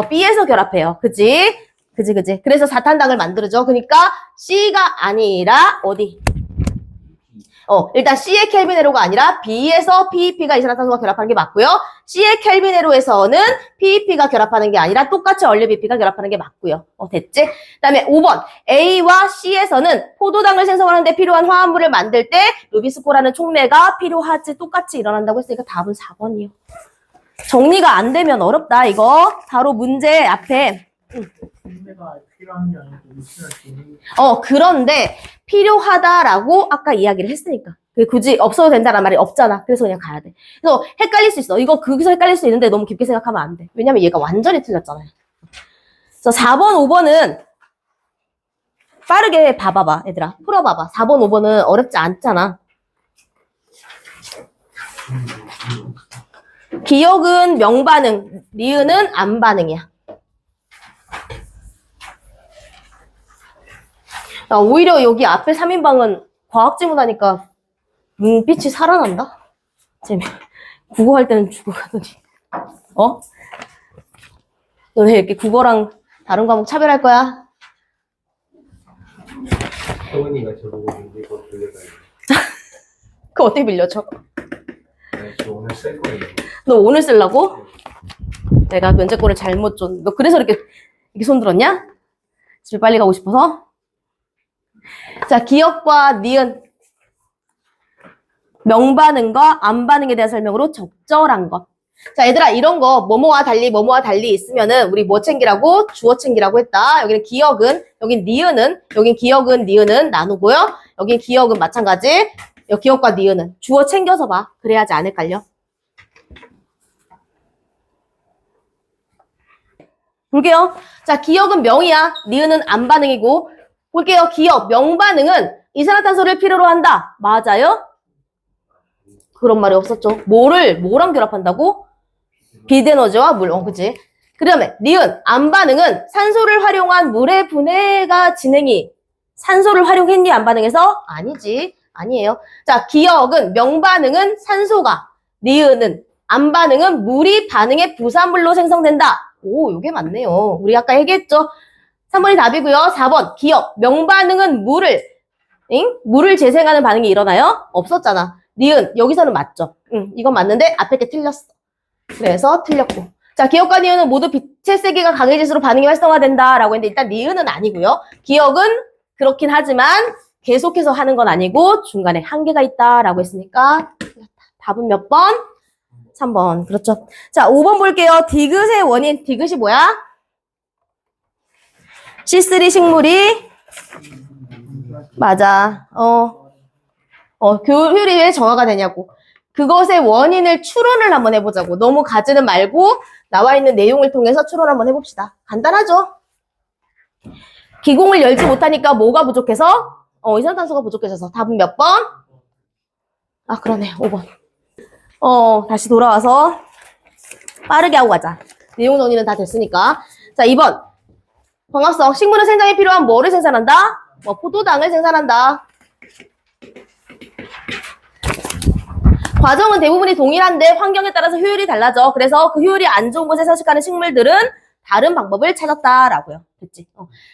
B에서 결합해요. 그지? 그래서 4탄당을 만들어줘. 그러니까 C가 아니라 어디? 일단 C의 켈빈 회로가 아니라 B에서 PEP가 이산화탄소와 결합하는 게 맞고요. C의 켈빈 회로에서는 PEP가 결합하는 게 아니라 똑같이 RBP가 결합하는 게 맞고요. 됐지? 그다음에 5번. A와 C에서는 포도당을 생성하는 데 필요한 화합물을 만들 때 루비스코라는 촉매가 필요하지. 똑같이 일어난다고 했으니까 답은 4번이요. 정리가 안 되면 어렵다, 이거. 바로 문제 앞에. 촉매가 필요한 게 아니고 있어야 되는. 그런데 필요하다라고 아까 이야기를 했으니까. 굳이 없어도 된다는 말이 없잖아. 그래서 그냥 가야 돼. 그래서 헷갈릴 수 있어. 이거 거기서 헷갈릴 수 있는데 너무 깊게 생각하면 안 돼. 왜냐면 얘가 완전히 틀렸잖아요. 그래서 4번, 5번은 빠르게 봐봐봐, 얘들아. 풀어봐봐. 4번, 5번은 어렵지 않잖아. 기억은 명반응, 니은은 안반응이야. 오히려 여기 앞에 3인방은 과학지문 하니까 눈빛이 살아난다? 국어 할 때는 죽어 가더니. 너 왜 이렇게 국어랑 다른 과목 차별할 거야? 성은이가 저보고 이거 빌려가요. 그거 어떻게 빌려줘? 저 오늘 쓸 거예요. 너 오늘 쓰려고? 내가 면제권을 잘못 줬. 너 그래서 이렇게 손 들었냐? 집에 빨리 가고 싶어서? 자, 기억과 니은. 명반응과 안반응에 대한 설명으로 적절한 것. 자, 얘들아, 이런 거, 뭐뭐와 달리 있으면은, 우리 뭐 챙기라고? 주어 챙기라고 했다. 여기는 기억은, 여긴 니은은, 여긴 기억은, 니은은 나누고요. 여긴 기억은 마찬가지. 여기 기억과 니은은. 주어 챙겨서 봐. 그래야지 안 헷갈려. 볼게요. 자, 기억은 명이야. 니은은 안반응이고. 볼게요. 기억, 명반응은 이산화탄소를 필요로 한다. 맞아요? 그런 말이 없었죠. 뭐랑 결합한다고? 빛에너지와 물. 그치? 그 다음에 니은, 안반응은 산소를 활용한 물의 분해가 진행이. 산소를 활용했니? 안반응에서? 아니지. 아니에요. 자, 기억은, 명반응은 산소가. 니은은, 안반응은 물이 반응의 부산물로 생성된다. 오, 요게 맞네요. 우리 아까 얘기했죠. 3번이 답이고요. 4번, 기억, 명반응은 물을 재생하는 반응이 일어나요? 없었잖아. 니은, 여기서는 맞죠? 이건 맞는데 앞에 게 틀렸어. 그래서 틀렸고. 자, 기억과 니은은 모두 빛의 세기가 강해질수록 반응이 활성화된다라고 했는데 일단 니은은 아니고요. 기억은 그렇긴 하지만 계속해서 하는 건 아니고 중간에 한계가 있다라고 했으니까 틀렸다. 답은 몇 번? 3번. 그렇죠. 자, 5번 볼게요. 디귿의 원인. 디귿이 뭐야? C3 식물이 맞아. 효율이 왜 정화가 되냐고. 그것의 원인을 추론을 한번 해보자고. 너무 가지는 말고 나와 있는 내용을 통해서 추론 한번 해봅시다. 간단하죠? 기공을 열지 못하니까 뭐가 부족해서? 이산화탄소가 부족해져서. 답은 몇 번? 아, 그러네. 5번. 다시 돌아와서 빠르게 하고 가자. 내용 정리는 다 됐으니까. 자, 2번. 광합성. 식물은 생장에 필요한 뭐를 생산한다? 포도당을 생산한다. 과정은 대부분이 동일한데 환경에 따라서 효율이 달라져. 그래서 그 효율이 안 좋은 곳에 서식하는 식물들은 다른 방법을 찾았다라고요. 됐지?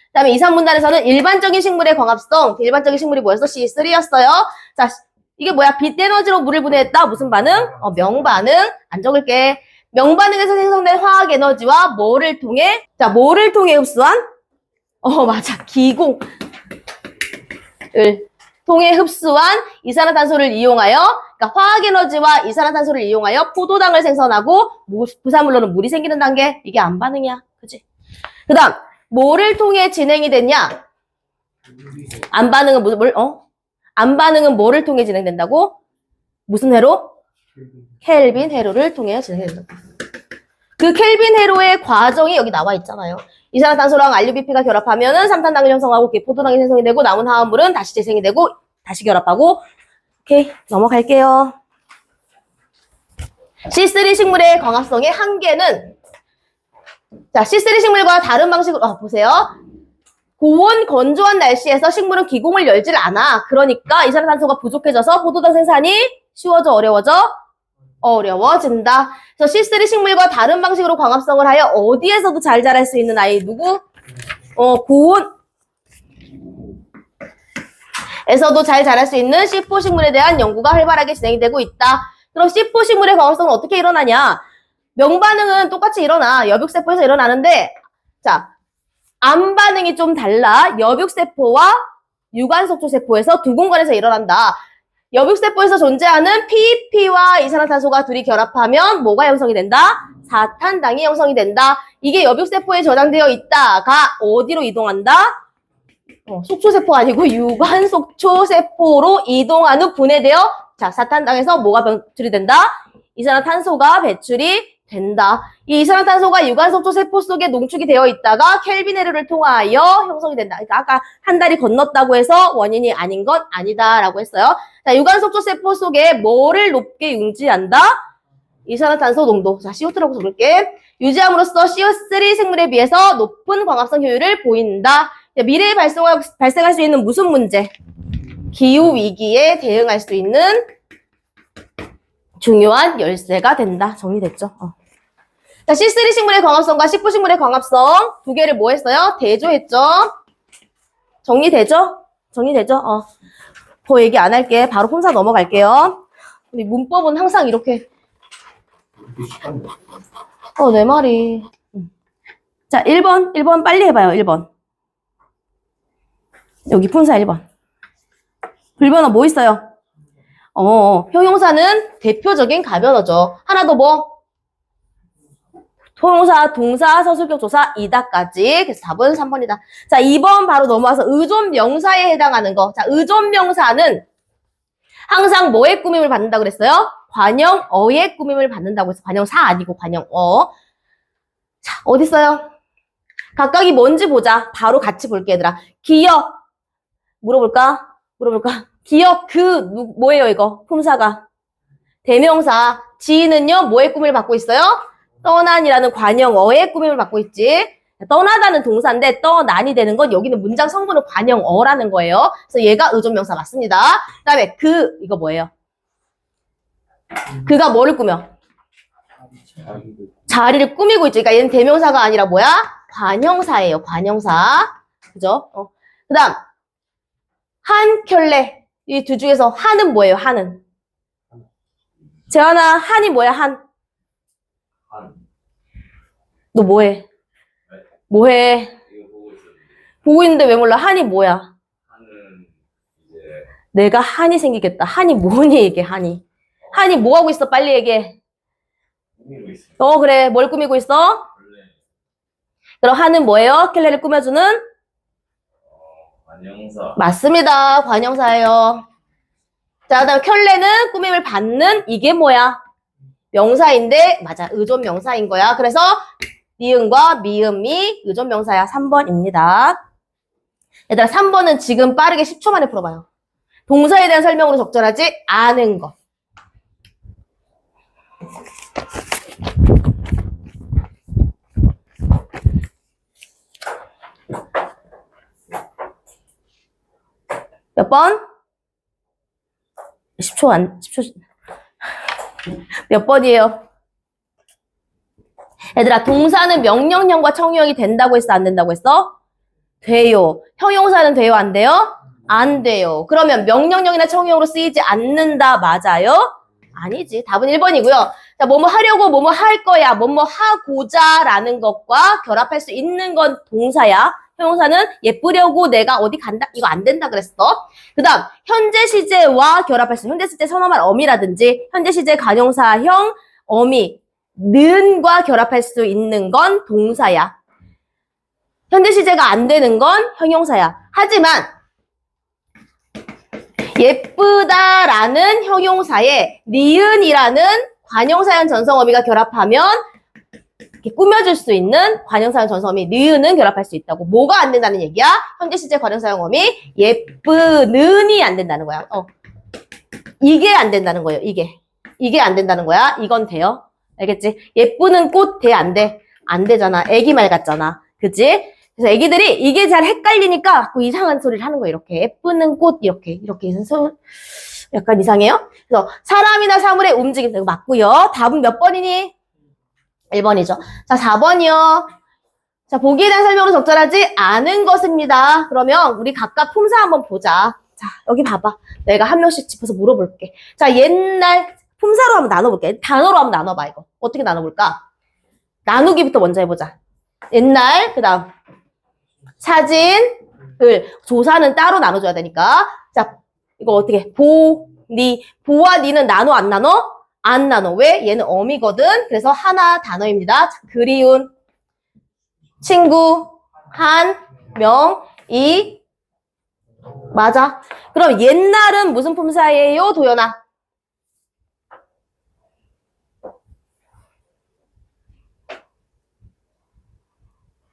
그다음에 2, 3문단에서는 일반적인 식물의 광합성, 일반적인 식물이 뭐였어? C3였어요. 자, 이게 뭐야? 빛 에너지로 물을 분해했다. 무슨 반응? 명반응. 안 적을게. 명반응에서 생성된 화학 에너지와 뭐를 통해? 자, 뭐를 통해 흡수한? 맞아. 기공을 통해 흡수한 이산화탄소를 이용하여, 그러니까 화학 에너지와 이산화탄소를 이용하여 포도당을 생성하고 부산물로는 물이 생기는 단계. 이게 안 반응이야. 그치? 그 다음, 뭐를 통해 진행이 됐냐? 안 반응은 안 반응은 뭐를 통해 진행된다고? 무슨 회로? 켈빈 회로를 통해 진행된다. 그 켈빈 회로의 과정이 여기 나와 있잖아요. 이산화탄소랑 RUBP가 결합하면은 삼탄당을 형성하고 포도당이 생성이 되고 남은 화합물은 다시 재생이 되고 다시 결합하고. 오케이, 넘어갈게요. C3 식물의 광합성의 한계는, 자, C3 식물과 다른 방식으로 보세요. 고온 건조한 날씨에서 식물은 기공을 열질 않아. 그러니까 이산화탄소가 부족해져서 포도당 생산이 쉬워져, 어려워진다. 그래서 C3 식물과 다른 방식으로 광합성을 하여 어디에서도 잘 자랄 수 있는 아이 누구? 고온에서도 잘 자랄 수 있는 C4 식물에 대한 연구가 활발하게 진행이 되고 있다. 그럼 C4 식물의 광합성은 어떻게 일어나냐? 명반응은 똑같이 일어나. 여백세포에서 일어나는데, 자, 암 반응이 좀 달라. 여백세포와 유관속초세포에서 두 공간에서 일어난다. 여백세포에서 존재하는 PEP와 이산화탄소가 둘이 결합하면 뭐가 형성이 된다? 사탄당이 형성이 된다. 이게 여백세포에 저장되어 있다가 어디로 이동한다? 속초세포 아니고 유관속초세포로 이동한 후 분해되어, 자, 사탄당에서 뭐가 배출이 된다? 이산화탄소가 배출이 된다. 이 이산화탄소가 유관속초세포 속에 농축이 되어 있다가 켈빈 회로를 통하여 형성이 된다. 그러니까 아까 한 달이 건넜다고 해서 원인이 아닌 건 아니다라고 했어요. 자, 유관속초세포 속에 뭐를 높게 유지한다? 이산화탄소 농도. 자, CO2라고 적을게. 유지함으로써 CO3 생물에 비해서 높은 광합성 효율을 보인다. 미래에 발생할 수 있는 무슨 문제? 기후 위기에 대응할 수 있는 중요한 열쇠가 된다. 정리됐죠? 자, C3 식물의 광합성과 C4 식물의 광합성 두 개를 뭐 했어요? 대조했죠? 정리되죠? 더 얘기 안 할게. 바로 혼사 넘어갈게요. 우리 문법은 항상 이렇게. 내 말이. 자, 1번 빨리 해봐요. 1번. 여기 품사 1번. 불변어 뭐 있어요? 형용사는 대표적인 가변어죠. 하나 더 뭐? 형용사, 동사, 서술격, 조사, 이다까지. 그래서 답은 3번이다. 자, 2번 바로 넘어와서 의존명사에 해당하는 거. 자, 의존명사는 항상 뭐의 꾸밈을 받는다고 그랬어요? 관형어의 꾸밈을 받는다고 했어. 관형사 아니고 관형어. 자, 어딨어요? 각각이 뭔지 보자. 바로 같이 볼게, 얘들아. 기억. 물어볼까? 기억, 뭐예요, 이거? 품사가. 대명사. 지인은요, 뭐의 꾸밈을 받고 있어요? 떠난이라는 관형어의 꾸밈을 받고 있지. 떠나다는 동사인데 떠난이 되는 건 여기는 문장 성분은 관형어라는 거예요. 그래서 얘가 의존명사 맞습니다. 그 다음에 이거 뭐예요? 그가 뭐를 꾸며? 자리를 꾸미고 있죠. 그러니까 얘는 대명사가 아니라 뭐야? 관형사예요. 관형사. 그죠? 그 다음 한 켤레. 이 두 중에서 한은 뭐예요? 한은. 재환아, 한이 뭐야? 한. 너 뭐해? 뭐해? 보고 있는데 왜 몰라? 한이 뭐야? 내가 한이 생기겠다. 한이 뭐니 이게 한이. 한이 뭐 하고 있어? 빨리 얘기해. 그래. 뭘 꾸미고 있어? 그럼 한은 뭐예요? 켈레를 꾸며주는? 관형사. 맞습니다. 관형사예요. 자, 그다음 켤레는 꾸밈을 받는 이게 뭐야? 명사인데 맞아. 의존 명사인 거야. 그래서 니은과 미음이 의존 명사야. 3번입니다. 얘들아 3번은 지금 빠르게 10초 만에 풀어봐요. 동사에 대한 설명으로 적절하지 않은 것. 몇 번? 10초 몇 번이에요? 얘들아, 동사는 명령형과 청유형이 된다고 했어, 안 된다고 했어? 돼요. 형용사는 돼요, 안 돼요? 안 돼요. 그러면 명령형이나 청유형으로 쓰이지 않는다, 맞아요? 아니지. 답은 1번이고요. 자, 뭐뭐 하려고, 뭐뭐 할 거야, 뭐뭐 하고자 라는 것과 결합할 수 있는 건 동사야. 형용사는 예쁘려고 내가 어디 간다? 이거 안 된다 그랬어. 그 다음, 현재 시제와 결합할 수 있는 현재 시제 선어말 어미라든지 현재 시제 관용사형 어미, 는과 결합할 수 있는 건 동사야. 현재 시제가 안 되는 건 형용사야. 하지만 예쁘다라는 형용사에 니은이라는 관용사형 전성어미가 결합하면 이렇게 꾸며줄 수 있는 관용사형 전성어미 니은은 결합할 수 있다고. 뭐가 안 된다는 얘기야? 현재 시제 관용사형 어미 예쁘는이 안 된다는 거야. 이게 안 된다는 거예요. 이게 안 된다는 거야. 이건 돼요. 알겠지? 예쁘는 꽃 돼, 안 돼? 안 되잖아. 애기 말 같잖아. 그치? 그래서 애기들이 이게 잘 헷갈리니까 자꾸 이상한 소리를 하는 거예요. 이렇게. 예쁘는 꽃, 이렇게 해서 약간 이상해요? 그래서 사람이나 사물의 움직임, 이거 맞고요. 답은 몇 번이니? 1번이죠. 자, 4번이요. 자, 보기에 대한 설명으로 적절하지 않은 것입니다. 그러면 우리 각각 품사 한번 보자. 자, 여기 봐봐. 내가 한 명씩 짚어서 물어볼게. 자, 옛날 품사로 한번 나눠볼게. 단어로 한번 나눠봐, 이거. 어떻게 나눠볼까? 나누기부터 먼저 해보자. 옛날, 그 다음 사진을, 조사는 따로 나눠줘야 되니까. 자, 이거 어떻게, 보와 니는 나눠, 안 나눠? 안 나눠. 왜? 얘는 어미거든. 그래서 하나 단어입니다. 자, 그리운, 친구, 한, 명, 이. 맞아. 그럼 옛날은 무슨 품사예요, 도연아?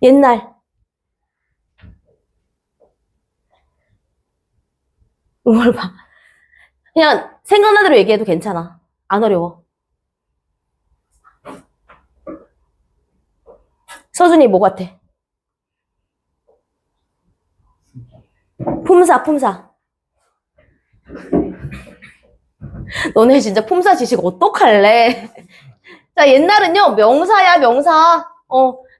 옛날. 뭘 봐. 그냥 생각나는 대로 얘기해도 괜찮아. 안 어려워. 서준이 뭐 같아? 품사. 너네 진짜 품사 지식 어떡할래? 자, 옛날은요, 명사야, 명사.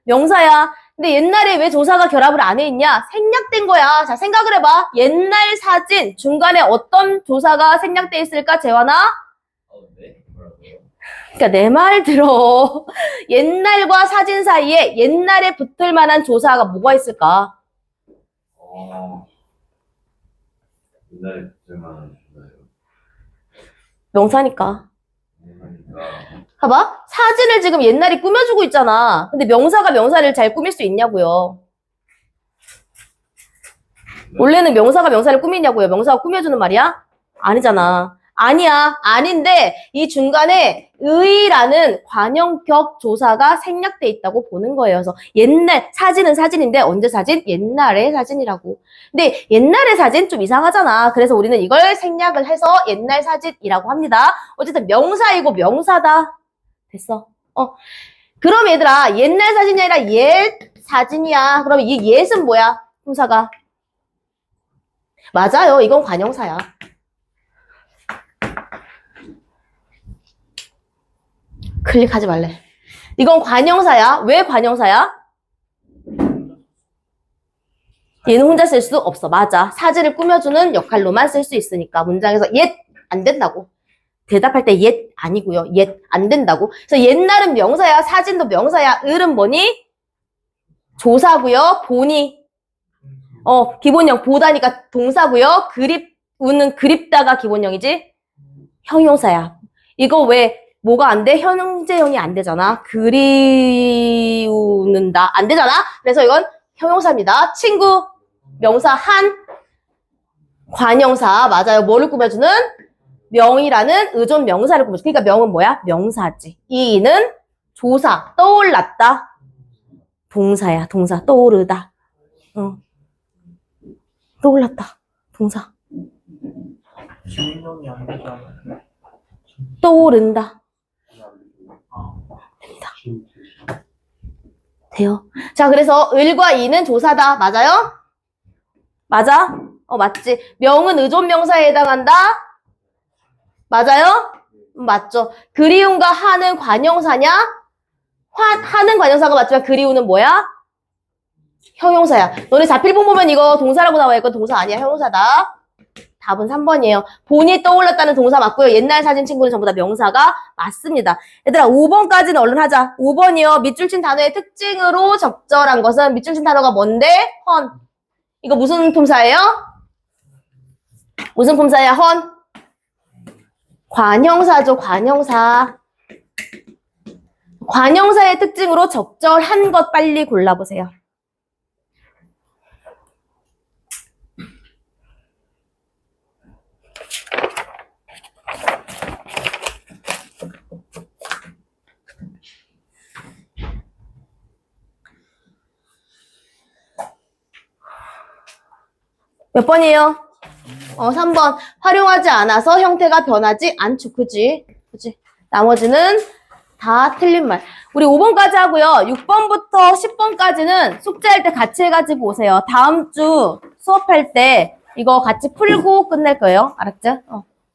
명사야. 근데 옛날에 왜 조사가 결합을 안 해 있냐? 생략된 거야. 자, 생각을 해봐. 옛날 사진, 중간에 어떤 조사가 생략돼 있을까, 재환아? 네? 뭐라고요? 그러니까 내 말 들어. 옛날과 사진 사이에 옛날에 붙을 만한 조사가 뭐가 있을까? 옛날에 그때만 주나요? 명사니까. 그러니까 봐봐. 사진을 지금 옛날이 꾸며주고 있잖아. 근데 명사가 명사를 잘 꾸밀 수 있냐고요. 원래는 명사가 명사를 꾸미냐고요. 명사가 꾸며주는 말이야? 아니잖아. 아니야. 아닌데 이 중간에 의라는 관형격 조사가 생략돼 있다고 보는 거예요. 그래서 옛날 사진은 사진인데 언제 사진? 옛날의 사진이라고. 근데 옛날의 사진 좀 이상하잖아. 그래서 우리는 이걸 생략을 해서 옛날 사진이라고 합니다. 어쨌든 명사이고 명사다. 됐어. 그럼 얘들아 옛날 사진이 아니라 옛 사진이야. 그럼 이 옛은 뭐야? 품사가. 맞아요. 이건 관형사야. 클릭하지 말래. 이건 관형사야. 왜 관형사야? 얘는 혼자 쓸 수 없어. 맞아. 사진을 꾸며주는 역할로만 쓸 수 있으니까. 문장에서 옛 안 된다고. 대답할 때 옛 아니고요. 옛 안 된다고. 그래서 옛날은 명사야. 사진도 명사야. 을은 뭐니? 조사고요. 보니. 기본형 보다니까 동사고요. 그립우는 그립다가 기본형이지. 형용사야. 이거 왜 뭐가 안 돼? 현재형이 안 되잖아. 그리우는다. 안 되잖아. 그래서 이건 형용사입니다. 친구, 명사 한, 관형사. 맞아요. 뭐를 꾸며주는? 명이라는 의존 명사를 꾸며줘. 그러니까 명은 뭐야? 명사지. 이는 조사, 떠올랐다. 동사야. 동사, 떠오르다. 떠올랐다. 동사. 주인공이 안 되잖아. 떠오른다. 됩니다. 돼요. 자, 그래서 을과 이는 조사다. 맞아요? 맞아? 맞지. 명은 의존 명사에 해당한다. 맞아요? 맞죠. 그리움과 하는 관형사냐? 하는 관형사가 맞지만 그리우는 뭐야? 형용사야. 너네 자필본 보면 이거 동사라고 나와 있고 동사 아니야. 형용사다. 답은 3번이에요. 본이 떠올랐다는 동사 맞고요. 옛날 사진 친구는 전부 다 명사가 맞습니다. 얘들아 5번까지는 얼른 하자. 5번이요. 밑줄 친 단어의 특징으로 적절한 것은 밑줄 친 단어가 뭔데? 헌. 이거 무슨 품사예요? 무슨 품사야? 헌. 관형사죠. 관형사. 관형사의 특징으로 적절한 것 빨리 골라보세요. 몇 번이에요? 3번. 활용하지 않아서 형태가 변하지 않죠. 그지? 나머지는 다 틀린 말. 우리 5번까지 하고요. 6번부터 10번까지는 숙제할 때 같이 해가지고 오세요. 다음 주 수업할 때 이거 같이 풀고 끝낼 거예요. 알았죠?